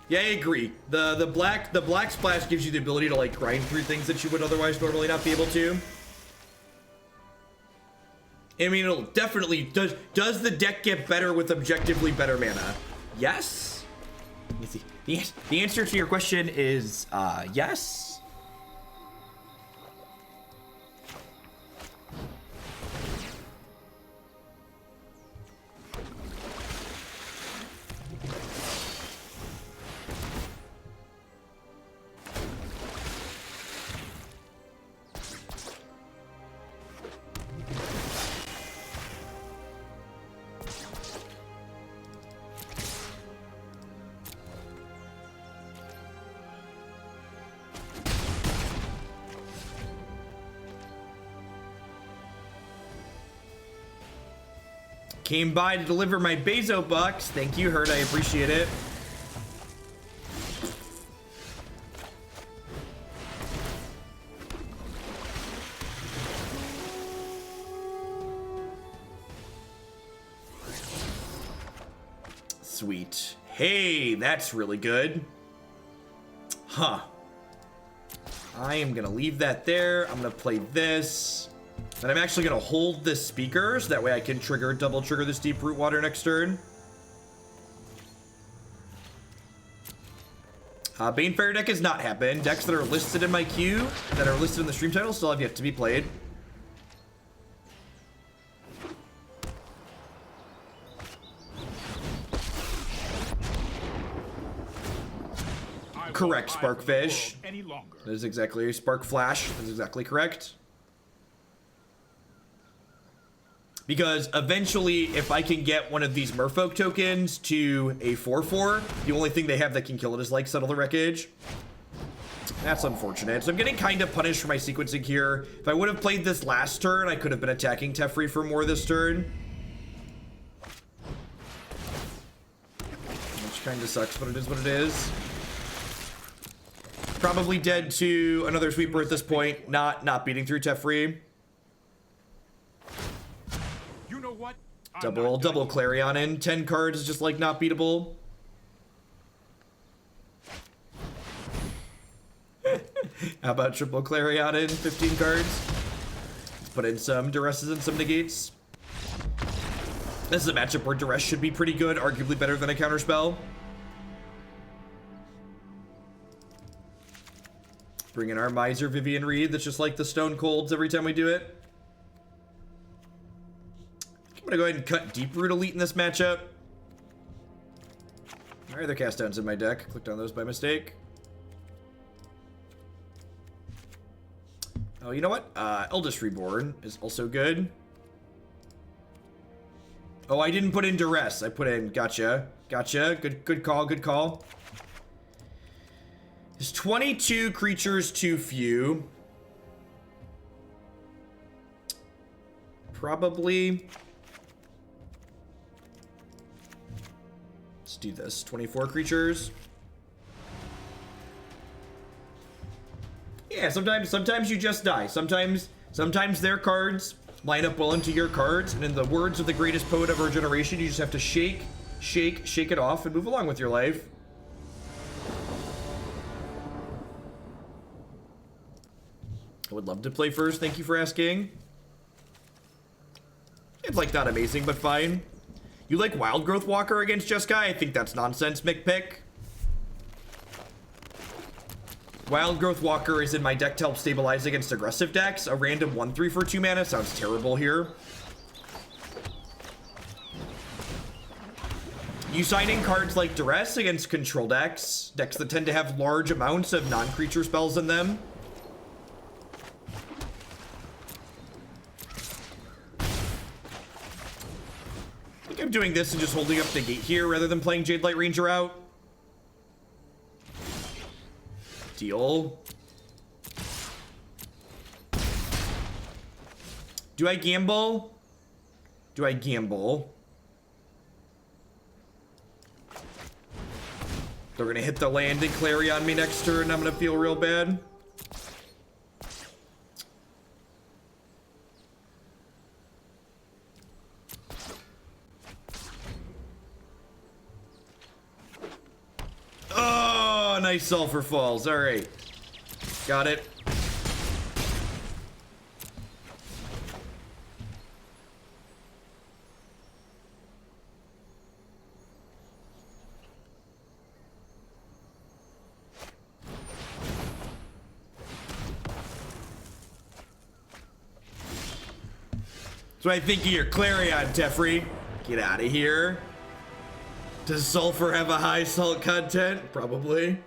Yeah, I agree. The black splash gives you the ability to like grind through things that you would otherwise normally not be able to. I mean, it'll definitely does the deck get better with objectively better mana? Yes. Let me see. The answer to your question is yes. Came by to deliver my Bezo bucks. Thank you, Hurt. I appreciate it. Sweet. Hey, that's really good. Huh. I am gonna leave that there. I'm gonna play this. And I'm actually going to hold this Speaker, so that way I can double trigger this Deeproot Water next turn. Banefire deck has not happened. Decks that are listed in my queue, that are listed in the stream title, still have yet to be played. Correct, Sparkfish. That is exactly Spark Flash. That is exactly correct. Because eventually, if I can get one of these Merfolk tokens to a 4/4, the only thing they have that can kill it is like Settle the Wreckage. That's unfortunate. So I'm getting kind of punished for my sequencing here. If I would have played this last turn, I could have been attacking Teferi for more this turn. Which kind of sucks, but it is what it is. Probably dead to another sweeper at this point, not beating through Teferi. What? Double Clarion in 10 cards is just like not beatable. How about triple Clarion in 15 cards? Let's put in some Duresses and some negates. This is a matchup where Duress should be pretty good, arguably better than a counterspell. Bring in our Miser Vivian Reed that's just like the Stone Colds every time we do it. I'm gonna go ahead and cut Deeproot Elite in this matchup. All right, other cast downs in my deck. Clicked on those by mistake. Oh, you know what? Eldest Reborn is also good. Oh, I didn't put in Duress. I put in Gotcha. Good call. Is 22 creatures too few? Probably. Let's do this. 24 creatures. Yeah, sometimes you just die. Sometimes their cards line up well into your cards, and in the words of the greatest poet of our generation, you just have to shake it off and move along with your life. I would love to play first. Thank you for asking. It's like not amazing, but fine. You like Wildgrowth Walker against Jeskai? I think that's nonsense, Mick Pick. Wildgrowth Walker is in my deck to help stabilize against aggressive decks. A random 1/3 for 2 mana sounds terrible here. You sign in cards like Duress against control decks that tend to have large amounts of non-creature spells in them. I think I'm doing this and just holding up the gate here rather than playing Jadelight Ranger out. Deal. Do I gamble? Do I gamble? They're gonna hit the land and Clary on me next turn. I'm gonna feel real bad. Oh, nice Sulfur Falls. All right. Got it. So I think of your Clarion, Teferi. Get out of here. Does Sulfur have a high salt content? Probably.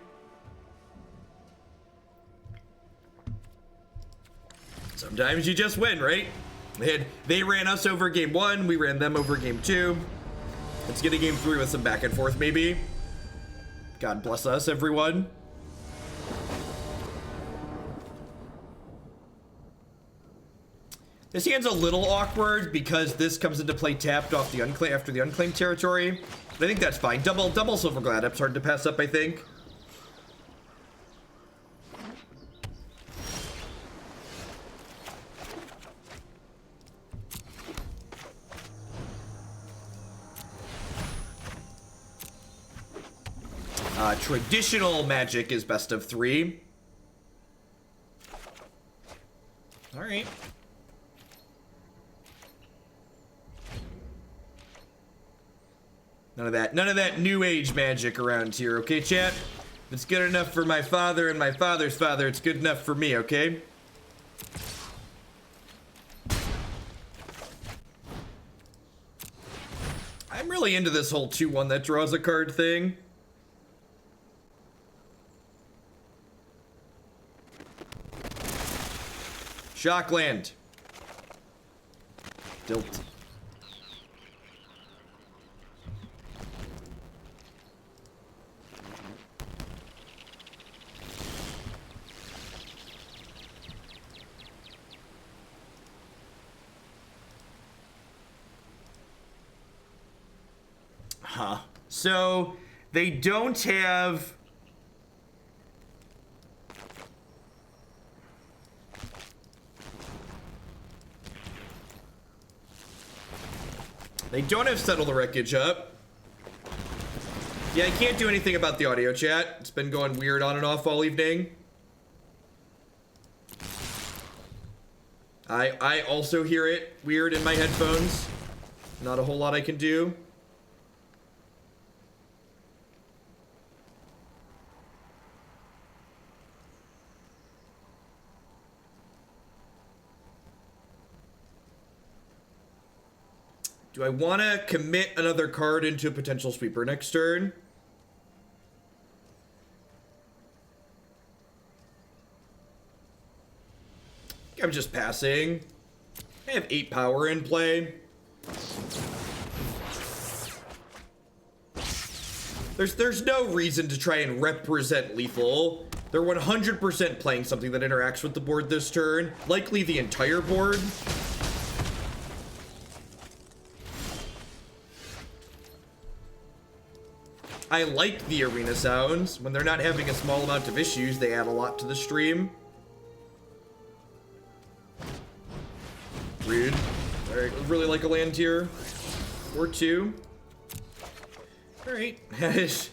Sometimes you just win, right? They ran us over game 1. We ran them over game 2. Let's get a game 3 with some back and forth, maybe. God bless us, everyone. This hand's a little awkward because this comes into play tapped off the after the Unclaimed Territory. But I think that's fine. Double Silvergill Adept's hard to pass up, I think. Traditional Magic is best of 3. All right. None of that new age magic around here, okay, chat? If it's good enough for my father and my father's father, it's good enough for me, okay? I'm really into this whole 2/1 that draws a card thing. Shockland. Dilt. Huh. So they don't have... They don't have Settle the Wreckage up. Yeah, I can't do anything about the audio chat. It's been going weird on and off all evening. I also hear it weird in my headphones. Not a whole lot I can do. Do I want to commit another card into a potential sweeper next turn? I'm just passing. I have 8 power in play. There's no reason to try and represent lethal. They're 100% playing something that interacts with the board this turn. Likely the entire board. I like the arena sounds. When they're not having a small amount of issues, they add a lot to the stream. Rude. Alright, really like a land here. Or 2. Alright. It's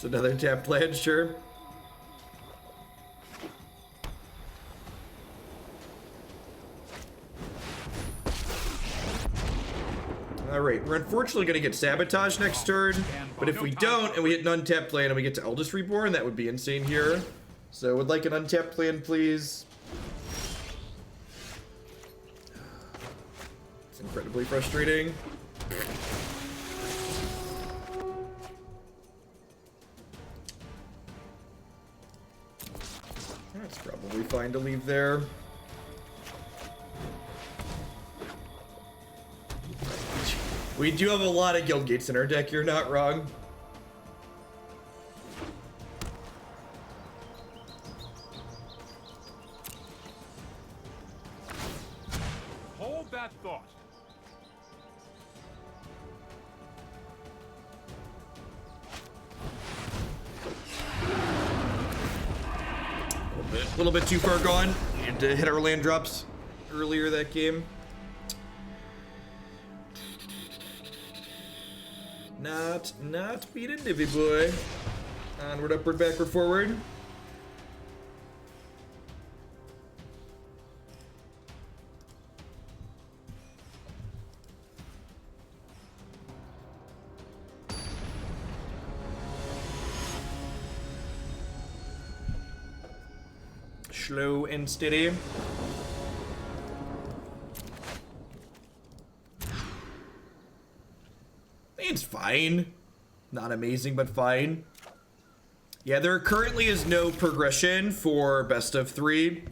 another tapped land, sure. Alright, we're unfortunately going to get Sabotage next turn, but if we don't, and we hit an untapped land and we get to Eldest Reborn, that would be insane here. So, would like an untapped land, please. It's incredibly frustrating. That's probably fine to leave there. We do have a lot of guild gates in our deck, you're not wrong. Hold that thought. A little bit too far gone. We had to hit our land drops earlier that game. Not beating Divvy Boy. Onward, upward, backward, forward. Slow and steady. It's fine. Not amazing, but fine. Yeah, there currently is no progression for best of 3.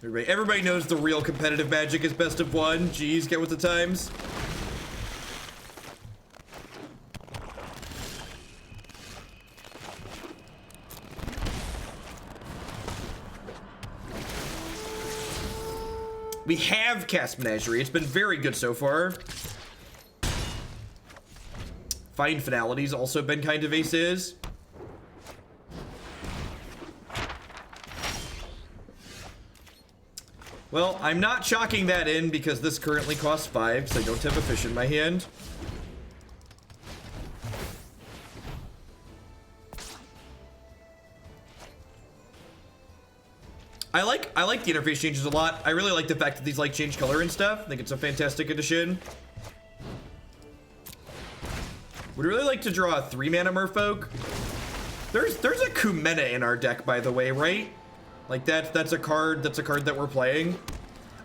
Everybody knows the real competitive Magic is best of 1. Jeez, get with the times. We have cast Menagerie. It's been very good so far. Find Finality's also been kind of aces. Well, I'm not chalking that in because this currently costs 5, because I don't have a fish in my hand. I like the interface changes a lot. I really like the fact that these like change color and stuff. I think it's a fantastic addition. Would really like to draw a 3-mana Merfolk. There's a Kumena in our deck, by the way, right? Like that's a card that we're playing.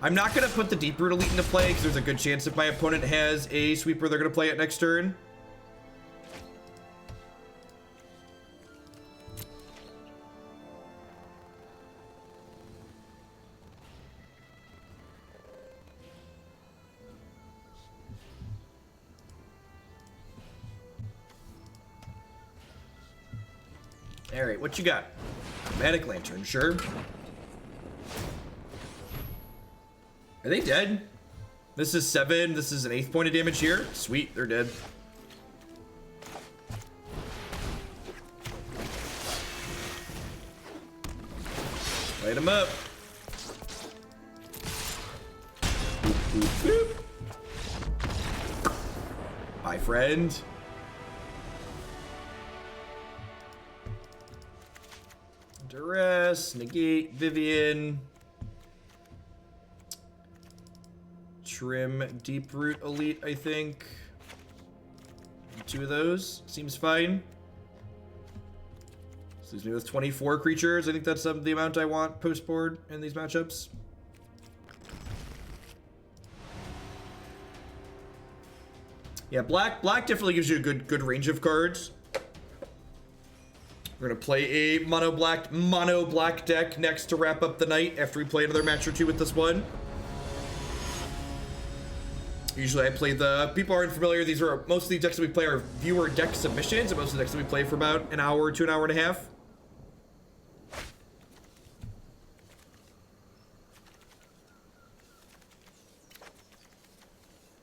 I'm not gonna put the Deeproot Elite into play because there's a good chance if my opponent has a sweeper, they're gonna play it next turn. Alright, what you got? Chromatic Lantern, sure. Are they dead? This is 7. This is an 8th point of damage here. Sweet, they're dead. Light them up. Boop, boop. Bye, friend. Duress, negate, Vivian, trim, Deeproot Elite, I think. 2 of those seems fine. This leaves me with 24 creatures. I think that's the amount I want post board in these matchups. Yeah, black definitely gives you a good range of cards. We're gonna play a mono black deck next to wrap up the night after we play another match or 2 with this one. Usually I play people aren't familiar, most of the decks that we play are viewer deck submissions, and most of the decks that we play for about an hour to an hour and a half.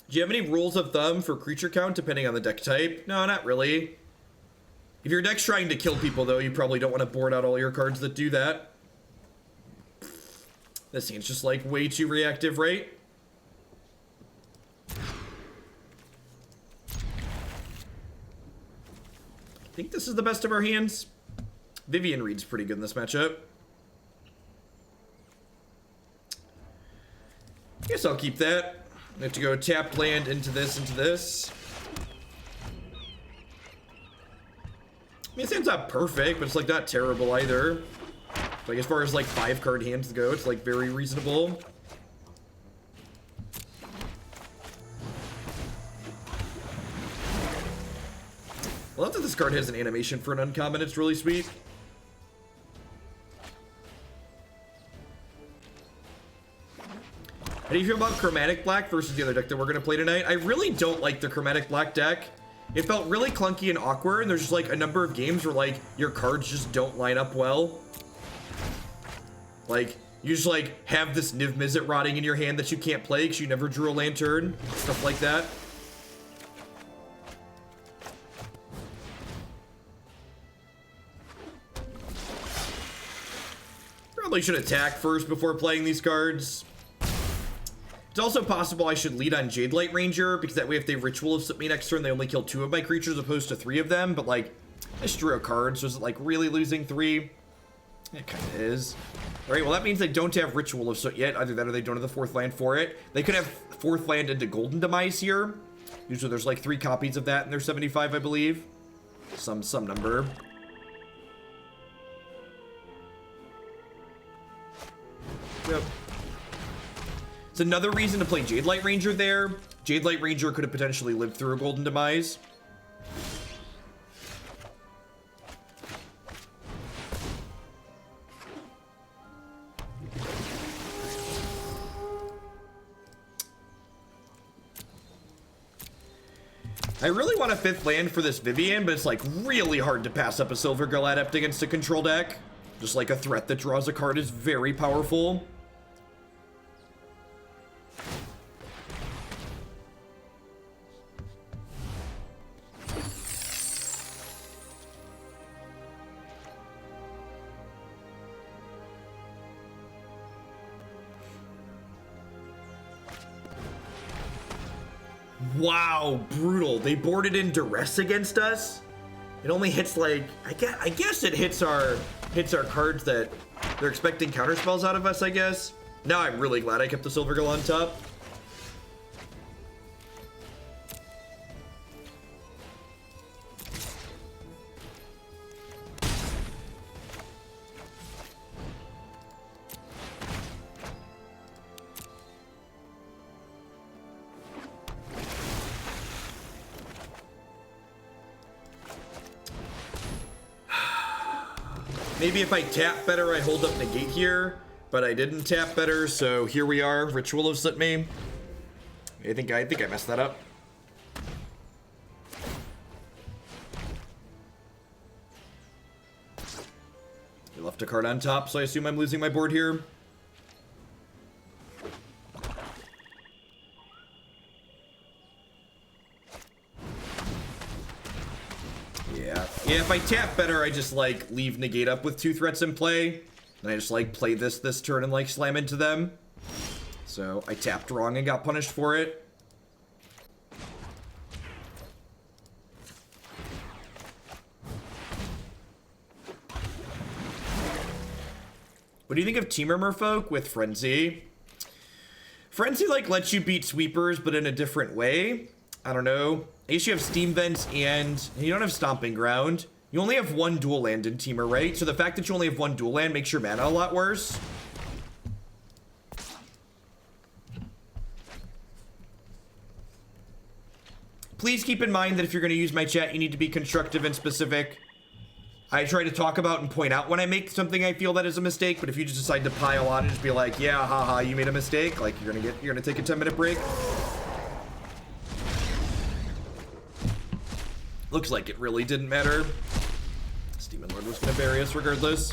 Do you have any rules of thumb for creature count depending on the deck type? No, not really. If your deck's trying to kill people, though, you probably don't want to board out all your cards that do that. This seems just, like, way too reactive, right? I think this is the best of our hands. Vivian reads pretty good in this matchup. Guess I'll keep that. I have to go tapped land into this, into this. I mean, it sounds not perfect, but it's like not terrible either. Like as far as like 5-card hands go, it's like very reasonable. I love that this card has an animation for an uncommon. It's really sweet. How do you feel about Chromatic Black versus the other deck that we're going to play tonight? I really don't like the Chromatic Black deck. It felt really clunky and awkward, and there's just like a number of games where like your cards just don't line up well. Like, you just like have this Niv Mizzet rotting in your hand that you can't play because you never drew a lantern. Stuff like that. Probably should attack first before playing these cards. It's also possible I should lead on Jadelight Ranger, because that way if they Ritual of Slip me next turn, they only kill 2 of my creatures as opposed to 3 of them. But like, I just drew a card, so is it like really losing 3? It kind of is. All right, well that means they don't have Ritual of Soot yet. Either that or they don't have the 4th land for it. They could have 4th land into Golden Demise here. Usually there's like 3 copies of that in their 75, I believe. Some number. Yep. It's another reason to play Jadelight Ranger there. Jadelight Ranger could have potentially lived through a Golden Demise. I really want a 5th land for this Vivian, but it's like really hard to pass up a Silvergill Adept against a control deck. Just like a threat that draws a card is very powerful. Wow, brutal. They boarded in Duress against us. It only hits like, I guess it hits our cards that they're expecting counterspells out of us, I guess. Now I'm really glad I kept the Silvergill on top. Maybe if I tap better, I hold up negate here, but I didn't tap better, so here we are. Ritual of Slip me. I think I messed that up. I left a card on top, so I assume I'm losing my board here. Yeah, if I tap better, I just like leave negate up with 2 threats in play. And I just like play this turn and like slam into them. So I tapped wrong and got punished for it. What do you think of Teamer Merfolk with Frenzy? Frenzy like lets you beat sweepers, but in a different way. I don't know. I guess you have Steam Vents and you don't have Stomping Ground. You only have 1 dual land in Teamer, right? So the fact that you only have 1 dual land makes your mana a lot worse. Please keep in mind that if you're going to use my chat, you need to be constructive and specific. I try to talk about and point out when I make something I feel that is a mistake, but if you just decide to pile on and just be like, yeah, haha, you made a mistake, like you're gonna take a 10-minute break. Looks like it really didn't matter. Demon Lord was gonna bury us regardless.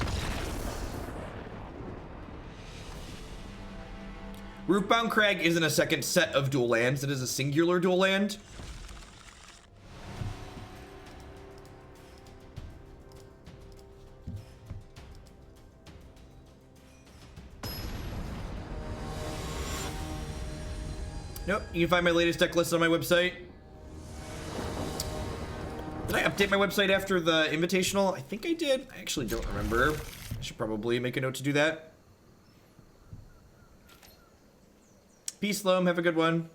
Rootbound Crag isn't a second set of dual lands, it is a singular dual land. Nope, you can find my latest deck list on my website. Did I update my website after the Invitational? I think I did. I actually don't remember. I should probably make a note to do that. Peace, Loam. Have a good one.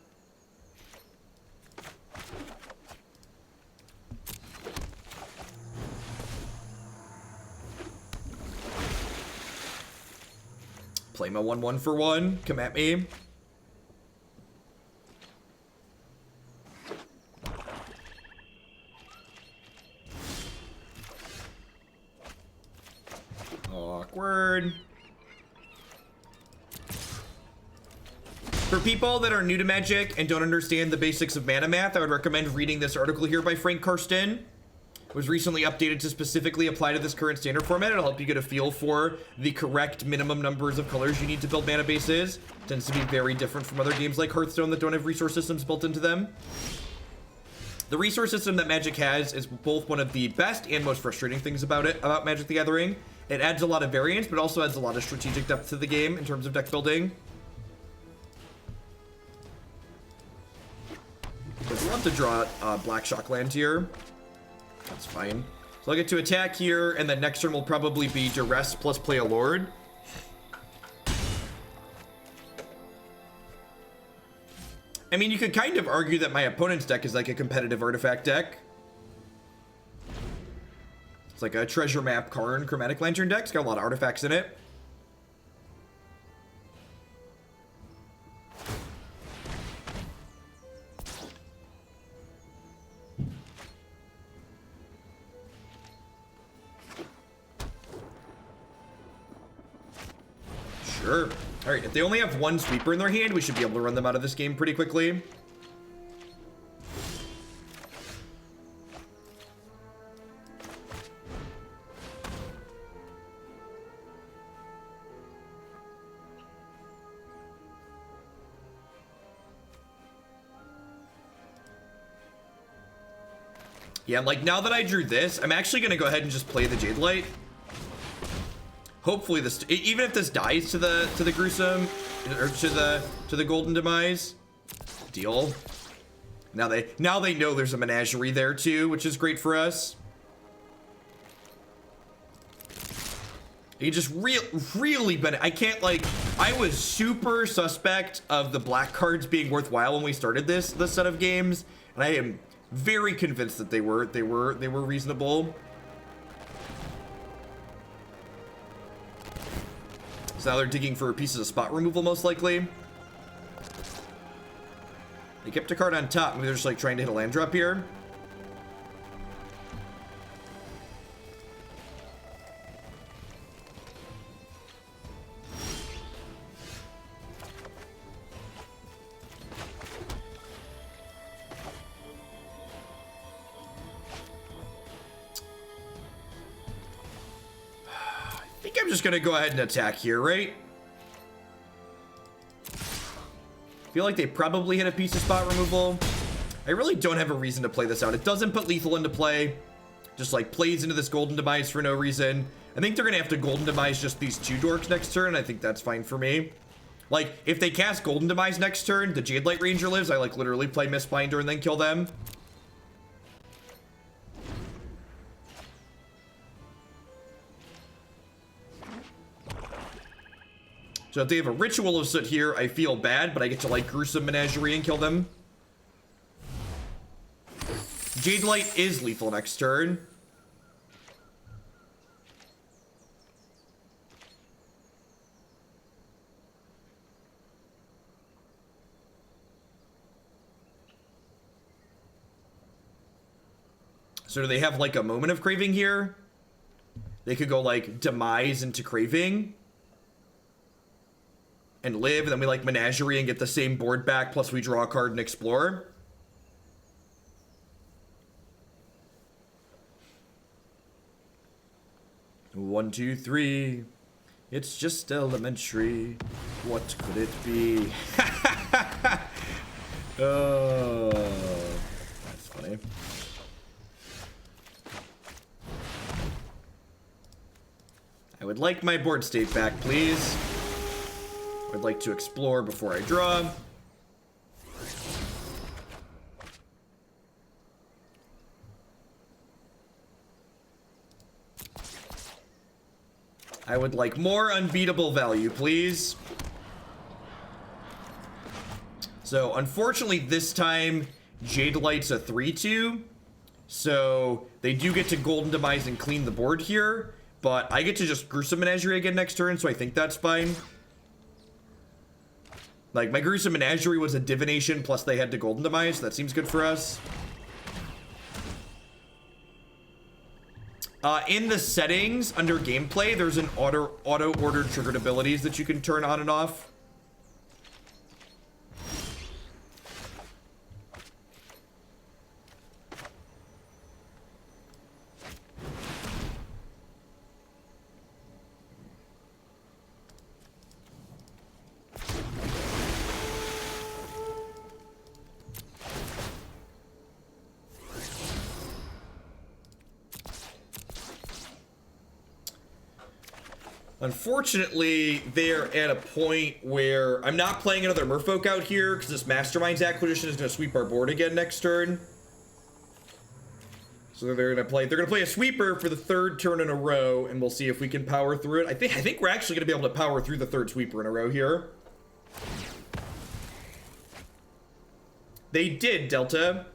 Play my 1/1 for 1. Come at me. Awkward. For people that are new to Magic and don't understand the basics of mana math, I would recommend reading this article here by Frank Karsten. It was recently updated to specifically apply to this current standard format. It'll help you get a feel for the correct minimum numbers of colors you need to build mana bases. It tends to be very different from other games like Hearthstone that don't have resource systems built into them. The resource system that Magic has is both one of the best and most frustrating things about Magic the Gathering. It adds a lot of variance, but also adds a lot of strategic depth to the game in terms of deck building. I'd love to draw Black Shockland here. That's fine. So I'll get to attack here, and then next turn will probably be Duress plus play a Lord. I mean, you could kind of argue that my opponent's deck is like a competitive artifact deck. It's like a treasure map Karn Chromatic Lantern deck. It's got a lot of artifacts in it. Sure. All right, if they only have one sweeper in their hand, we should be able to run them out of this game pretty quickly. Yeah, like now that I drew this, I'm actually gonna go ahead and just play the Jadelight. Hopefully this, even if this dies to the gruesome or to the golden demise, deal. Now they know there's a menagerie there too, which is great for us. You just really I can't, like, I was super suspect of the black cards being worthwhile when we started this set of games, and I am very convinced that they were reasonable. So now they're digging for pieces of spot removal, most likely. They kept a card on top. Maybe they're just like trying to hit a land drop here. I'm just gonna go ahead and attack here, right? Feel like they probably hit a piece of spot removal. I really don't have a reason to play this out. It doesn't put lethal into play. Just like plays into this golden demise for no reason. I think they're gonna have to golden demise just these two dorks next turn. I think that's fine for me. Like, if they cast golden demise next turn, the Jadelight Ranger lives. I like literally play Mistbinder and then kill them. So if they have a Ritual of Soot here, I feel bad, but I get to like Gruesome Menagerie and kill them. Jadelight is lethal next turn. So do they have like a Moment of Craving here? They could go like Demise into Craving and live, and then we like Menagerie and get the same board back, plus we draw a card and explore. One, two, three. It's just elementary. What could it be? Oh, that's funny. I would like my board state back, please. I'd like to explore before I draw. I would like more unbeatable value, please. So unfortunately this time Jadelight's a 3/2. So they do get to Golden Demise and clean the board here. But I get to just Gruesome Menagerie again next turn, so I think that's fine. Like, my Gruesome Menagerie was a Divination, plus they had to Golden Demise. That seems good for us. In the settings, under gameplay, there's an auto-ordered triggered abilities that you can turn on and off. Unfortunately, they're at a point where I'm not playing another Merfolk out here because this Mastermind's acquisition is going to sweep our board again next turn. So they're going to play a sweeper for the 3rd turn in a row, and we'll see if we can power through it. I think we're actually going to be able to power through the 3rd sweeper in a row here. They did, Delta.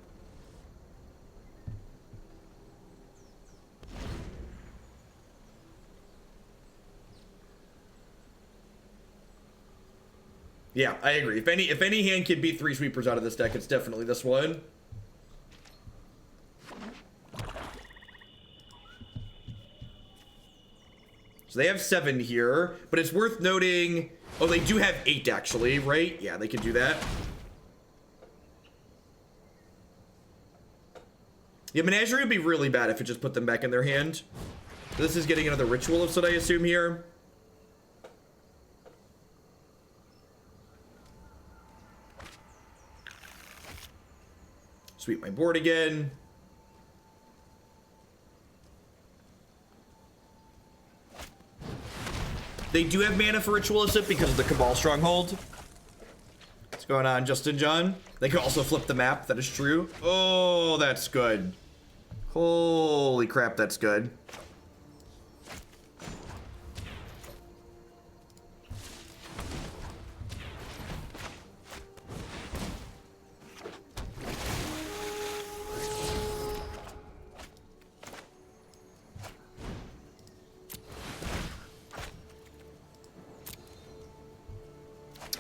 Yeah, I agree. If any hand can beat 3 sweepers out of this deck, it's definitely this one. So they have 7 here, but it's worth noting... Oh, they do have 8 actually, right? Yeah, they can do that. Yeah, Menagerie would be really bad if it just put them back in their hand. This is getting another Ritualist that I assume here. Sweep my board again. They do have mana for Ritualistic because of the Cabal Stronghold. What's going on, Justin John? They could also flip the map, that is true. Oh, that's good. Holy crap, that's good.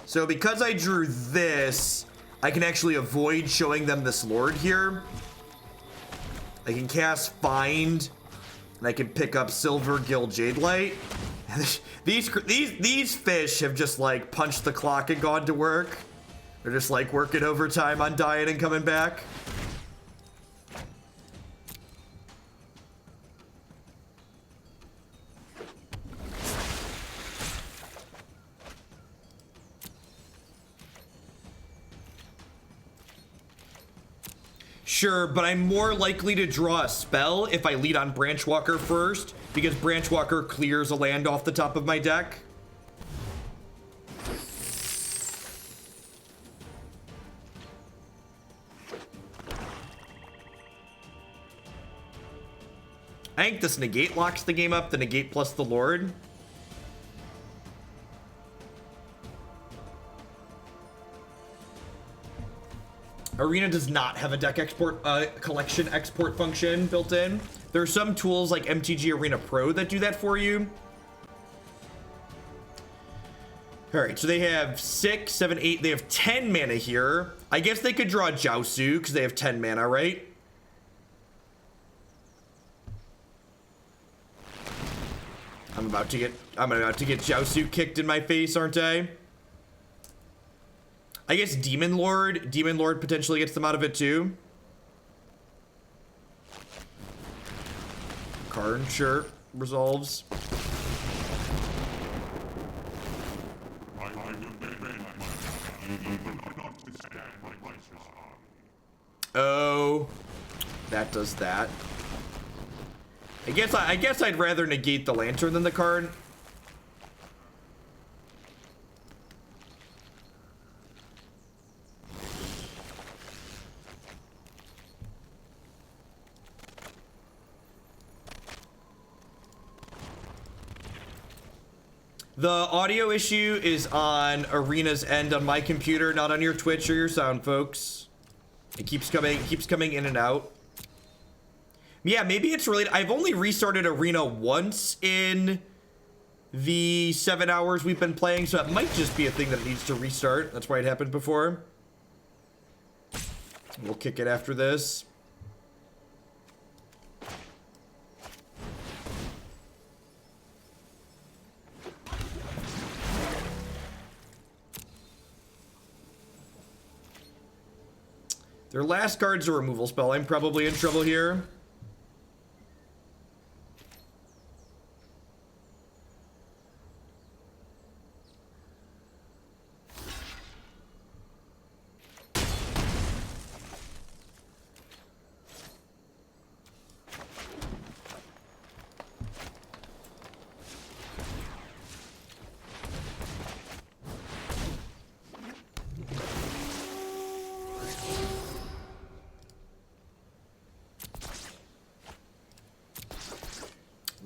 So because I drew this, I can actually avoid showing them this Lord here. I can cast Find, and I can pick up Silvergill Jadelight. These fish have just like punched the clock and gone to work. They're just like working overtime on diet and coming back. Sure, but I'm more likely to draw a spell if I lead on Branchwalker first, because Branchwalker clears a land off the top of my deck. I think this negate locks the game up, the negate plus the Lord. Arena does not have a deck export, collection export function built in. There are some tools like MTG Arena Pro that do that for you. All right, so they have 6, 7, 8. They have 10 mana here. I guess they could draw Jiaosu because they have 10 mana, right? I'm about to get Jiaosu kicked in my face, aren't I? I guess Demon Lord potentially gets them out of it too. Karn, sure, resolves. Oh, that does that. I guess I'd rather negate the Lantern than the Karn. The audio issue is on Arena's end on my computer, not on your Twitch or your sound, folks. It keeps coming in and out. Yeah, maybe it's related. I've only restarted Arena once in the 7 hours we've been playing, so it might just be a thing that needs to restart. That's why it happened before. We'll kick it after this. Their last card's a removal spell. I'm probably in trouble here.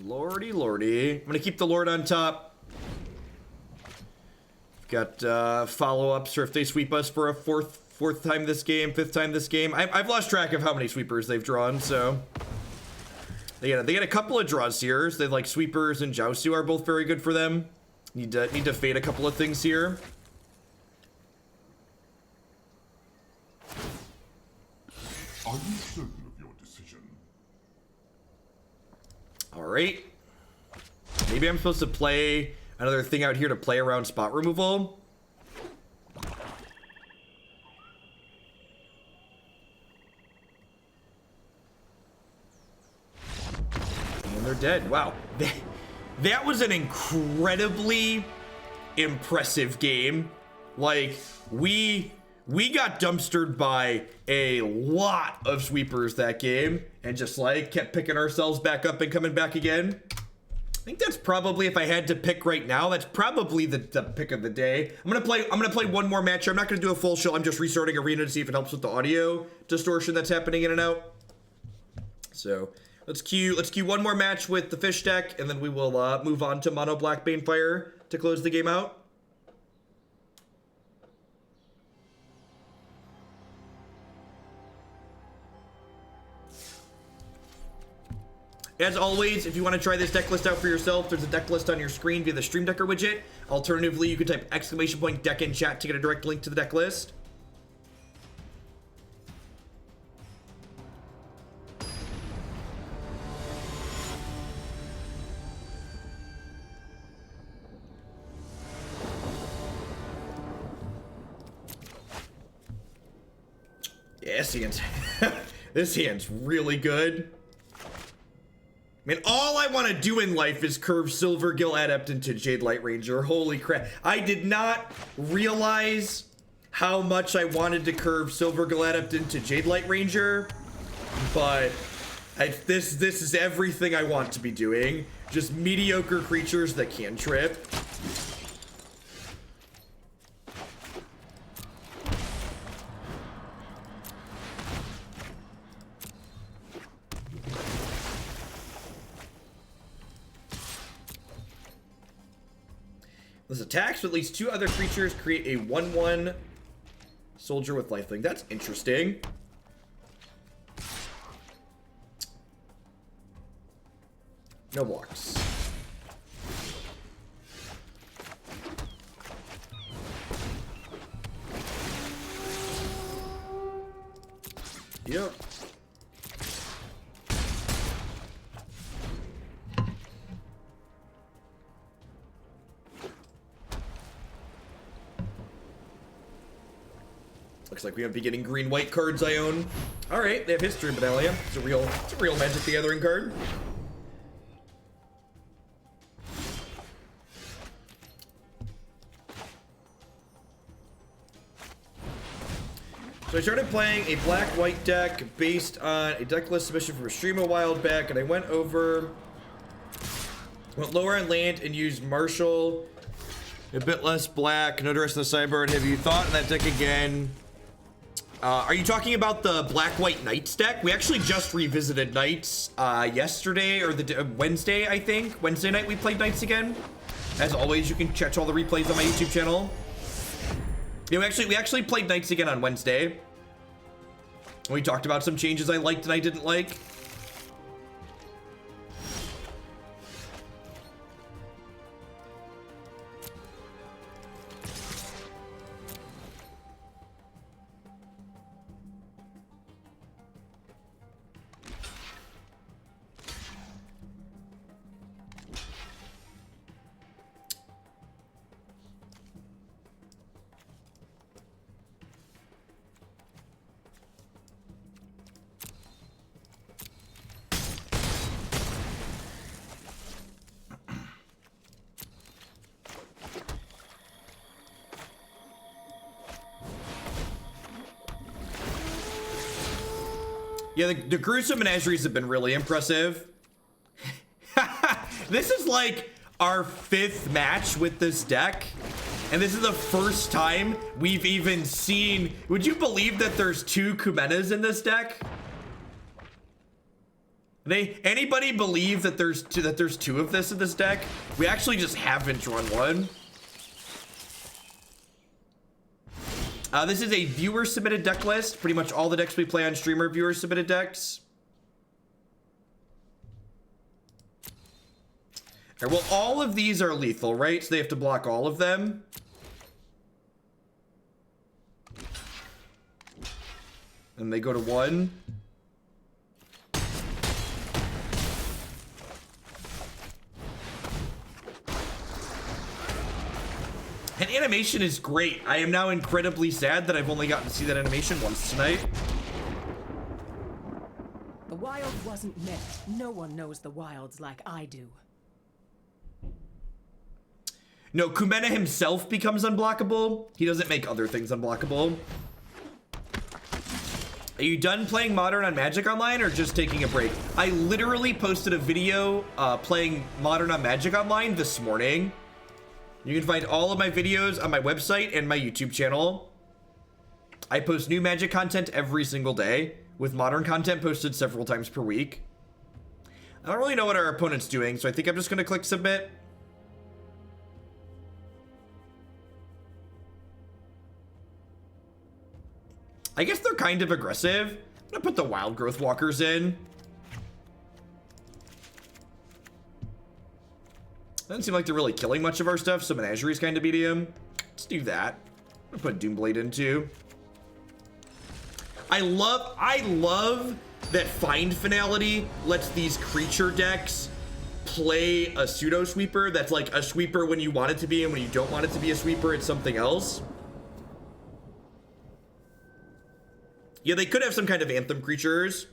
Lordy, lordy. I'm gonna keep the Lord on top. Got follow-ups for if they sweep us for a fourth time this game, fifth time this game. I've lost track of how many sweepers they've drawn, so. They get a couple of draws here. So they like sweepers and Jiaosu are both very good for them. Need to fade a couple of things here. Are you certain of your decision? Alright. Maybe I'm supposed to play another thing out here to play around spot removal. And they're dead. Wow. That was an incredibly impressive game. Like, we got dumpstered by a lot of sweepers that game and just like kept picking ourselves back up and coming back again. I think that's probably, if I had to pick right now, that's probably the pick of the day. I'm gonna play one more match. I'm not gonna do a full show. I'm just restarting Arena to see if it helps with the audio distortion that's happening in and out. So let's queue one more match with the fish deck, and then we will move on to Mono Black Banefire to close the game out. As always, if you want to try this deck list out for yourself, there's a deck list on your screen via the Stream Decker widget. Alternatively, you can type !deck in chat to get a direct link to the deck list. Yeah, this hand's really good. Man, all I want to do in life is curve Silvergill Adept into Jadelight Ranger. Holy crap. I did not realize how much I wanted to curve Silvergill Adept into Jadelight Ranger, but this is everything I want to be doing. Just mediocre creatures that can trip. This attacks with at least 2 other creatures, create a 1/1 soldier with lifelink. That's interesting. No blocks. Yep. Looks like we might be getting green-white cards I own. All right, they have History Medallion. It's a real Magic the Gathering card. So I started playing a black-white deck based on a deck list submission from a stream a while back, and I went lower on land and used Marshall. A bit less black, no Duress in the sideboard. Have you thought in that deck again? Are you talking about the Black-White Knights deck? We actually just revisited Knights yesterday, or the Wednesday, I think. Wednesday night we played Knights again. As always, you can catch all the replays on my YouTube channel. Yeah, we actually played Knights again on Wednesday. We talked about some changes I liked and I didn't like. Yeah, the Gruesome Menageries have been really impressive. This is like our 5th match with this deck. And this is the first time we've even seen... Would you believe that there's 2 Kumenas in this deck? Anybody believe that there's 2 of this in this deck? We actually just haven't drawn one. This is a viewer-submitted deck list. Pretty much all the decks we play on stream are viewer-submitted decks. All right, well, all of these are lethal, right? So they have to block all of them. And they go to 1. And animation is great. I am now incredibly sad that I've only gotten to see that animation once tonight. The wild wasn't meant. No one knows the wilds like I do. No, Kumena himself becomes unblockable. He doesn't make other things unblockable. Are you done playing Modern on Magic Online or just taking a break? I literally posted a video playing Modern on Magic Online this morning. You can find all of my videos on my website and my YouTube channel. I post new Magic content every single day, with Modern content posted several times per week. I don't really know what our opponent's doing, so I think I'm just going to click submit. I guess they're kind of aggressive. I'm going to put the Wildgrowth Walkers in. Doesn't seem like they're really killing much of our stuff, so Menagerie's kind of medium. Let's do that. I'm gonna put Doomblade in too. I love that Find Finality lets these creature decks play a pseudo sweeper that's like a sweeper when you want it to be, and when you don't want it to be a sweeper, it's something else. Yeah, they could have some kind of anthem creatures.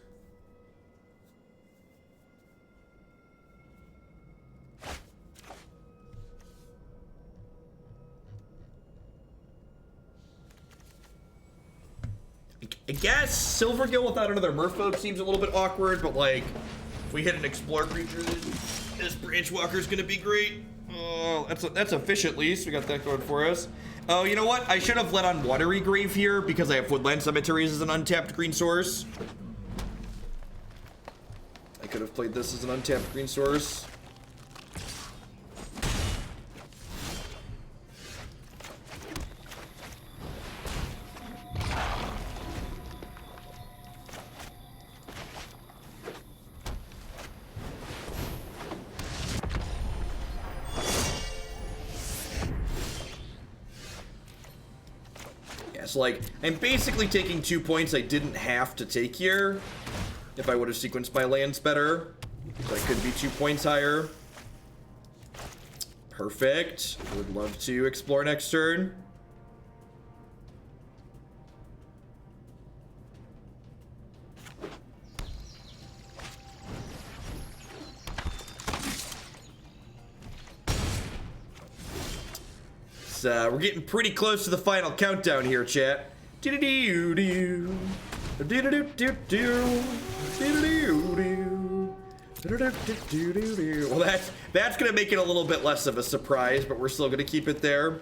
I guess Silvergill without another Merfolk seems a little bit awkward, but like, if we hit an Explore creature, this Branchwalker's gonna be great. Oh, that's a fish at least. We got that going for us. Oh, you know what? I should have let on Watery Grave here because I have Woodland Cemeteries as an untapped green source. I could have played this as an untapped green source. Like, I'm basically taking 2 points I didn't have to take here if I would have sequenced my lands better. So I could be 2 points higher. Perfect. Would love to explore next turn. We're getting pretty close to the final countdown here, chat. Well, that's gonna make it a little bit less of a surprise, but we're still gonna keep it there.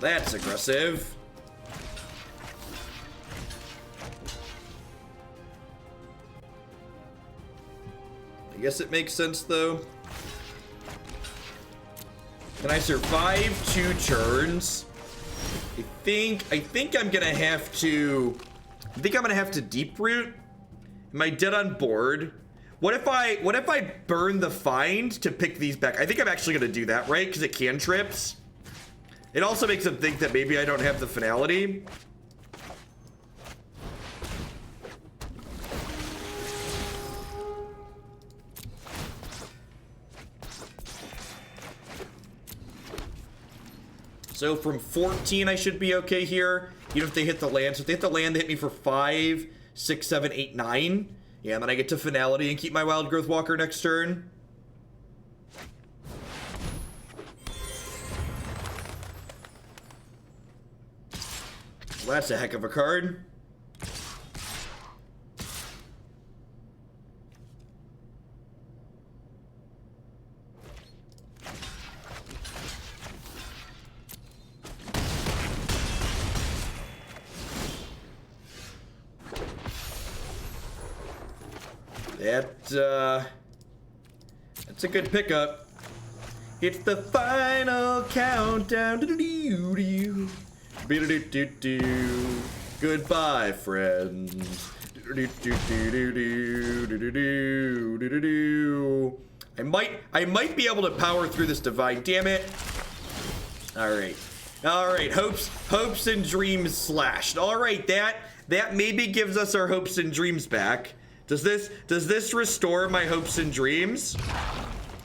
That's aggressive. I guess it makes sense though. Can I survive 2 turns? I think I'm gonna have to. I think I'm gonna have to Deeproot. Am I dead on board? What if I burn the find to pick these back? I think I'm actually gonna do that, right? Because it cantrips. It also makes them think that maybe I don't have the finality. So from 14, I should be okay here. Even if they hit the land. So if they hit the land, they hit me for 5, 6, 7, 8, 9. Yeah, and then I get to finality and keep my Wildgrowth Walker next turn. Well, that's a heck of a card. That's a good pickup. It's the final countdown. Goodbye, friends. I might be able to power through this divine. Damn it. All right. Hopes and dreams slashed. All right, that maybe gives us our hopes and dreams back. Does this restore my hopes and dreams?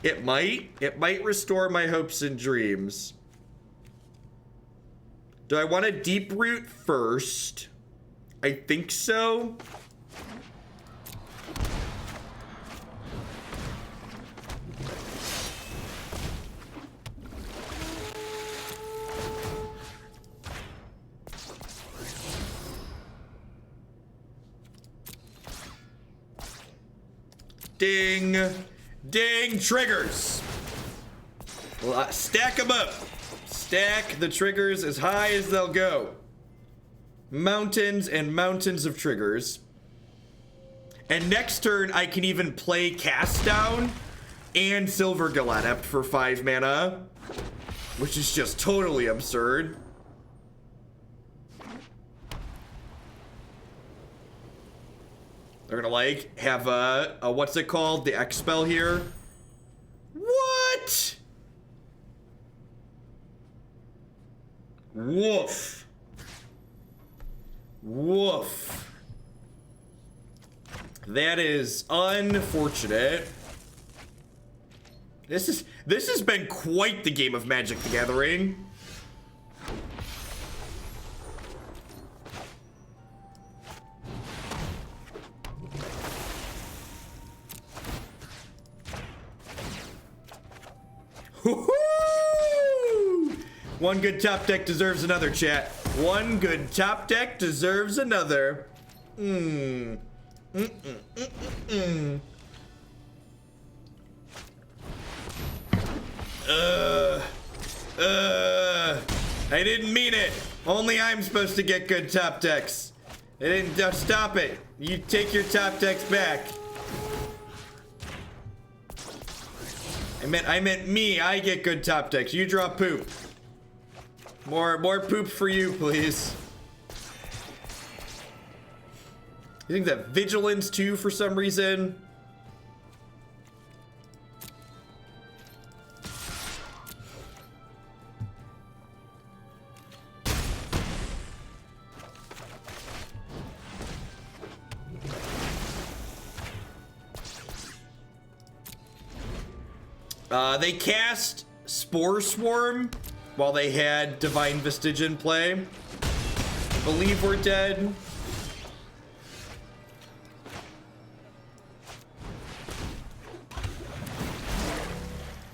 It might restore my hopes and dreams. Do I want to Deeproot first? I think so. Ding. Ding, triggers. Stack them up. Stack the triggers as high as they'll go. Mountains and mountains of triggers. And next turn, I can even play Cast Down and Silvergill Adept for 5 mana, which is just totally absurd. They're gonna like have a what's it called? The X spell here. What? Woof. Woof. That is unfortunate. This has been quite the game of Magic the Gathering. One good top deck deserves another, chat. One good top deck deserves another. I didn't mean it. Only I'm supposed to get good top decks. They didn't stop it. You take your top decks back. I meant me. I get good top decks. You draw poop. More poop for you, please. You think that vigilance too for some reason? They cast Spore Swarm while they had Divine Vestige in play. Believe we're dead.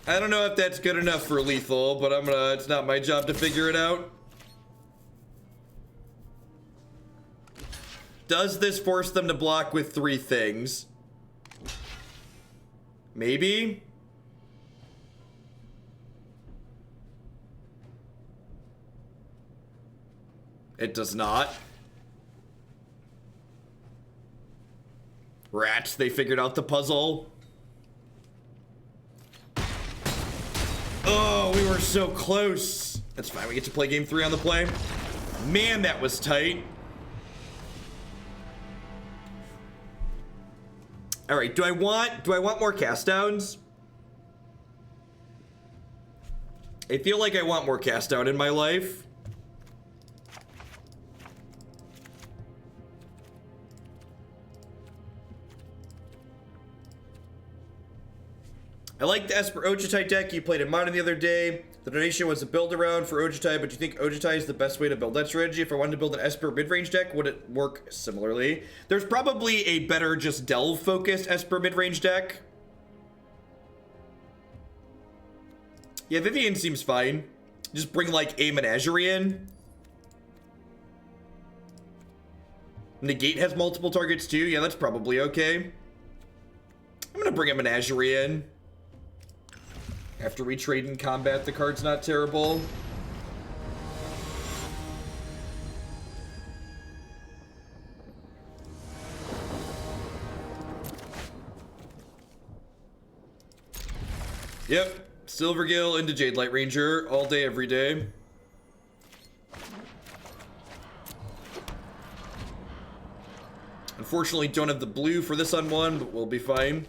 I don't know if that's good enough for lethal, but it's not my job to figure it out. Does this force them to block with 3 things? Maybe? It does not. Rats, they figured out the puzzle. Oh, we were so close. That's fine, we get to play game 3 on the play. Man, that was tight. All right, do I want more cast downs? I feel like I want more cast down in my life. I like the Esper Ojutai deck you played in Modern the other day. The donation was a build around for Ojutai, but do you think Ojutai is the best way to build that strategy? If I wanted to build an Esper mid-range deck, would it work similarly? There's probably a better just delve-focused Esper mid-range deck. Yeah, Vivian seems fine. Just bring like a Menagerie in. Negate has multiple targets too. Yeah, that's probably okay. I'm gonna bring a Menagerie in. After we trade in combat, the card's not terrible. Yep, Silvergill into Jadelight Ranger all day, every day. Unfortunately, don't have the blue for this on one, but we'll be fine.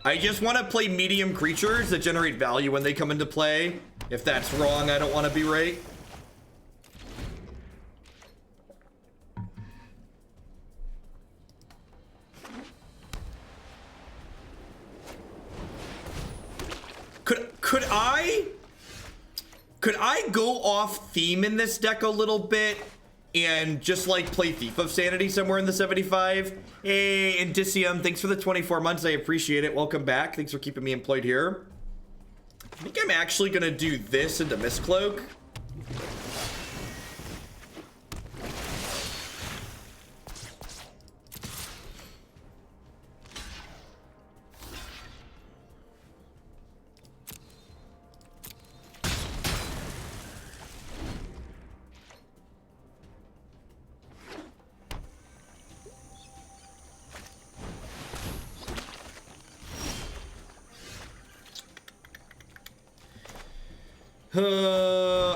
I just want to play medium creatures that generate value when they come into play. If that's wrong, I don't want to be right. Could I go off theme in this deck a little bit and just like play Thief of Sanity somewhere in the 75? Hey, Indicium, thanks for the 24 months. I appreciate it. Welcome back. Thanks for keeping me employed here. I think I'm actually gonna do this into Mist-Cloak.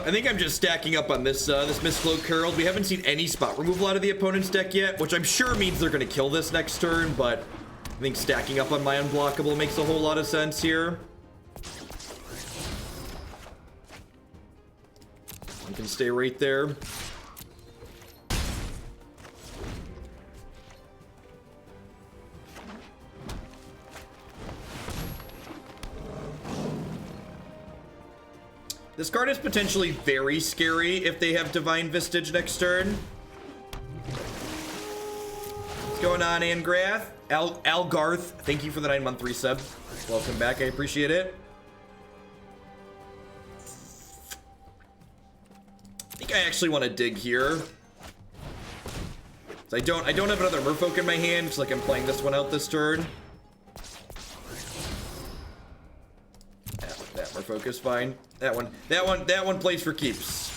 I think I'm just stacking up on this this Mist-Cloaked Herald. We haven't seen any spot removal out of the opponent's deck yet, which I'm sure means they're going to kill this next turn, but I think stacking up on my unblockable makes a whole lot of sense here. I can stay right there. This card is potentially very scary if they have Divine Vistage next turn. What's going on, Angrath? Algarth, thank you for the 9-month resub. Welcome back, I appreciate it. I think I actually want to dig here. So I don't have another Merfolk in my hand, just like I'm playing this one out this turn. That Merfolk is fine. That one plays for keeps.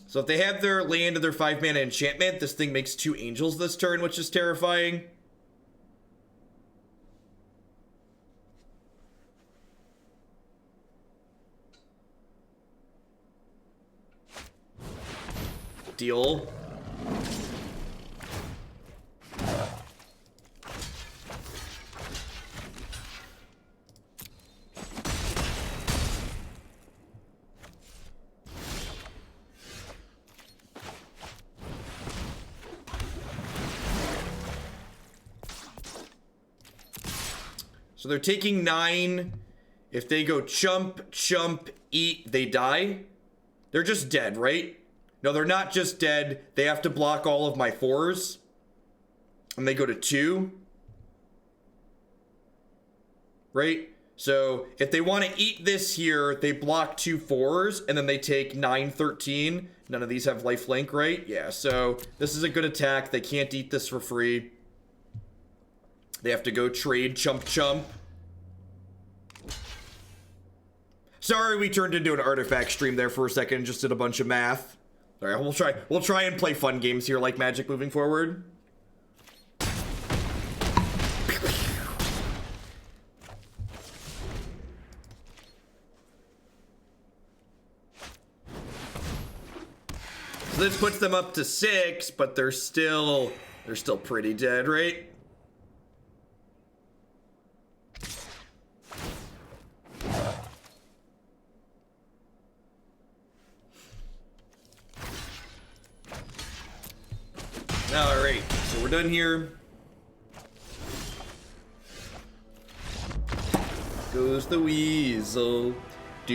So if they have their land and their 5-mana enchantment, this thing makes 2 angels this turn, which is terrifying. Deal. So they're taking 9. If they go chump, chump, eat, they die. They're just dead, right? No, they're not just dead. They have to block all of my 4s. And they go to 2. Right? So if they want to eat this here, they block 2 4s, and then they take 9, 13. None of these have lifelink, right? Yeah, so this is a good attack. They can't eat this for free. They have to go trade chump chump. Sorry, we turned into an artifact stream there for a second and just did a bunch of math. All right, we'll try and play fun games here like Magic moving forward. So this puts them up to 6, but they're still pretty dead, right? All right, so we're done here. Goes the weasel. All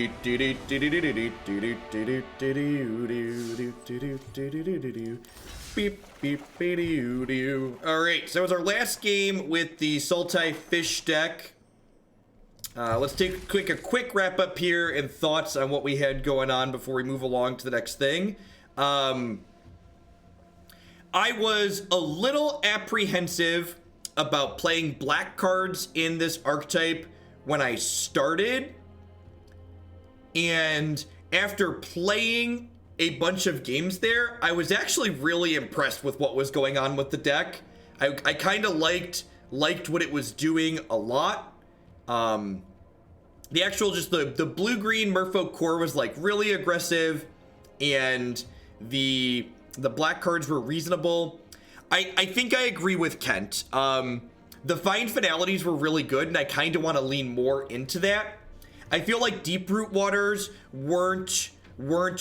right, so it was our last game with the Sultai fish deck. Let's take a quick wrap up here and thoughts on what we had going on before we move along to the next thing. I was a little apprehensive about playing black cards in this archetype when I started. And after playing a bunch of games there, I was actually really impressed with what was going on with the deck. I kind of liked what it was doing a lot. The actual, just the blue-green Merfolk core was like really aggressive, and the black cards were reasonable. I think I agree with Kent. The Find Finalities were really good, and I kind of want to lean more into that. I feel like Deeproot Waters weren't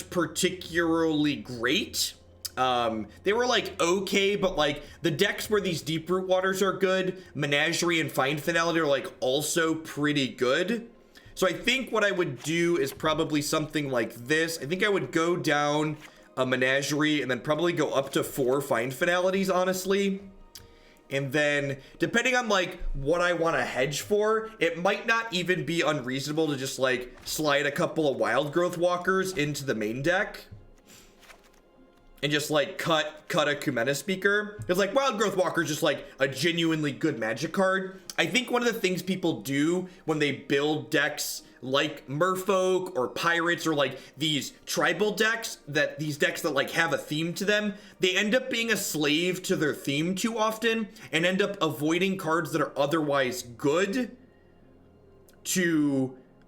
particularly great. They were like okay, but like the decks where these Deeproot Waters are good, Menagerie and Find Finality are like also pretty good. So I think what I would do is probably something like this. I think I would go down a Menagerie and then probably go up to 4 Find Finalities, honestly. And then, depending on, like, what I want to hedge for, it might not even be unreasonable to just, like, slide a couple of Wildgrowth Walkers into the main deck. And just, like, cut a Kumena speaker. Because, like, Wildgrowth Walker is just, like, a genuinely good Magic card. I think one of the things people do when they build decks like Merfolk or Pirates or like these tribal decks, that like have a theme to them, they end up being a slave to their theme too often and end up avoiding cards that are otherwise good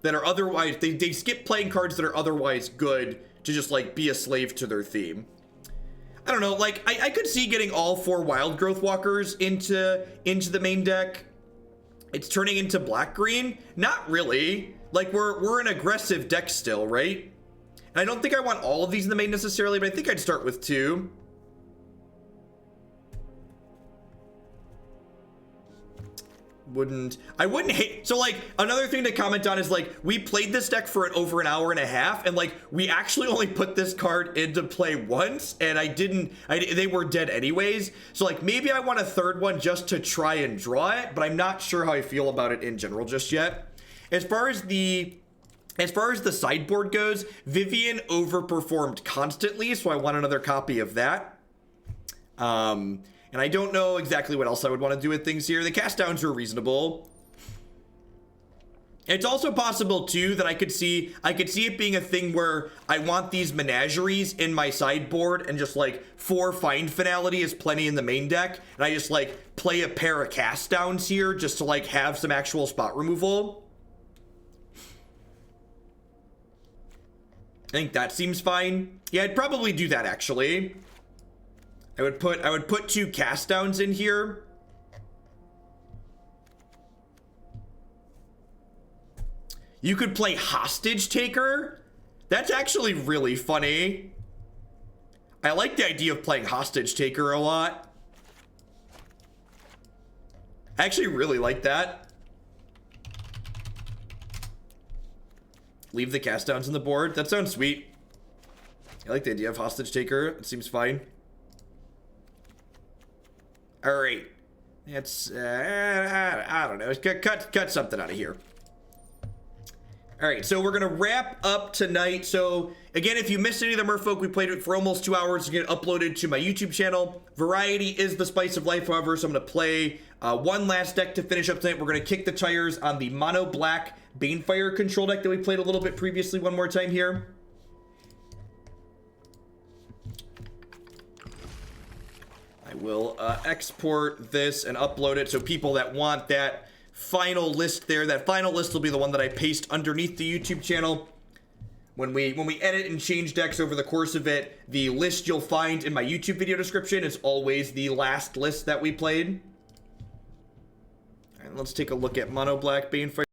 they skip playing cards that are otherwise good to just like be a slave to their theme. I don't know, like I could see getting all 4 Wildgrowth Walkers into the main deck. It's turning into black-green? Not really. Like, we're an aggressive deck still, right? And I don't think I want all of these in the main necessarily, but I think I'd start with 2. I wouldn't hate. So, like, another thing to comment on is, like, we played this deck for over an hour and a half, and, like, we actually only put this card into play once, and they were dead anyways. So, like, maybe I want a third one just to try and draw it, but I'm not sure how I feel about it in general just yet. As far as the sideboard goes, Vivian overperformed constantly, so I want another copy of that. And I don't know exactly what else I would want to do with things here. The cast downs are reasonable. It's also possible too that I could see it being a thing where I want these menageries in my sideboard and just like 4 Find Finality is plenty in the main deck, and I just like play a pair of cast downs here just to like have some actual spot removal. I think that seems fine. Yeah, I'd probably do that actually. I would put 2 cast downs in here. You could play Hostage Taker. That's actually really funny. I like the idea of playing Hostage Taker a lot. I actually really like that. Leave the cast downs on the board. That sounds sweet. I like the idea of Hostage Taker. It seems fine. All right. It's I don't know. Cut something out of here. All right, so we're gonna wrap up tonight. So again, if you missed any of the Merfolk, we played it for almost 2 hours to get uploaded to my YouTube channel. Variety is the spice of life, however, so I'm gonna play one last deck to finish up tonight. We're gonna kick the tires on the mono black Banefire control deck that we played a little bit previously one more time here. I will export this and upload it so people that want that final list there, that final list will be the one that I paste underneath the YouTube channel. When we edit and change decks over the course of it, the list you'll find in my YouTube video description is always the last list that we played. And let's take a look at mono black Banefire.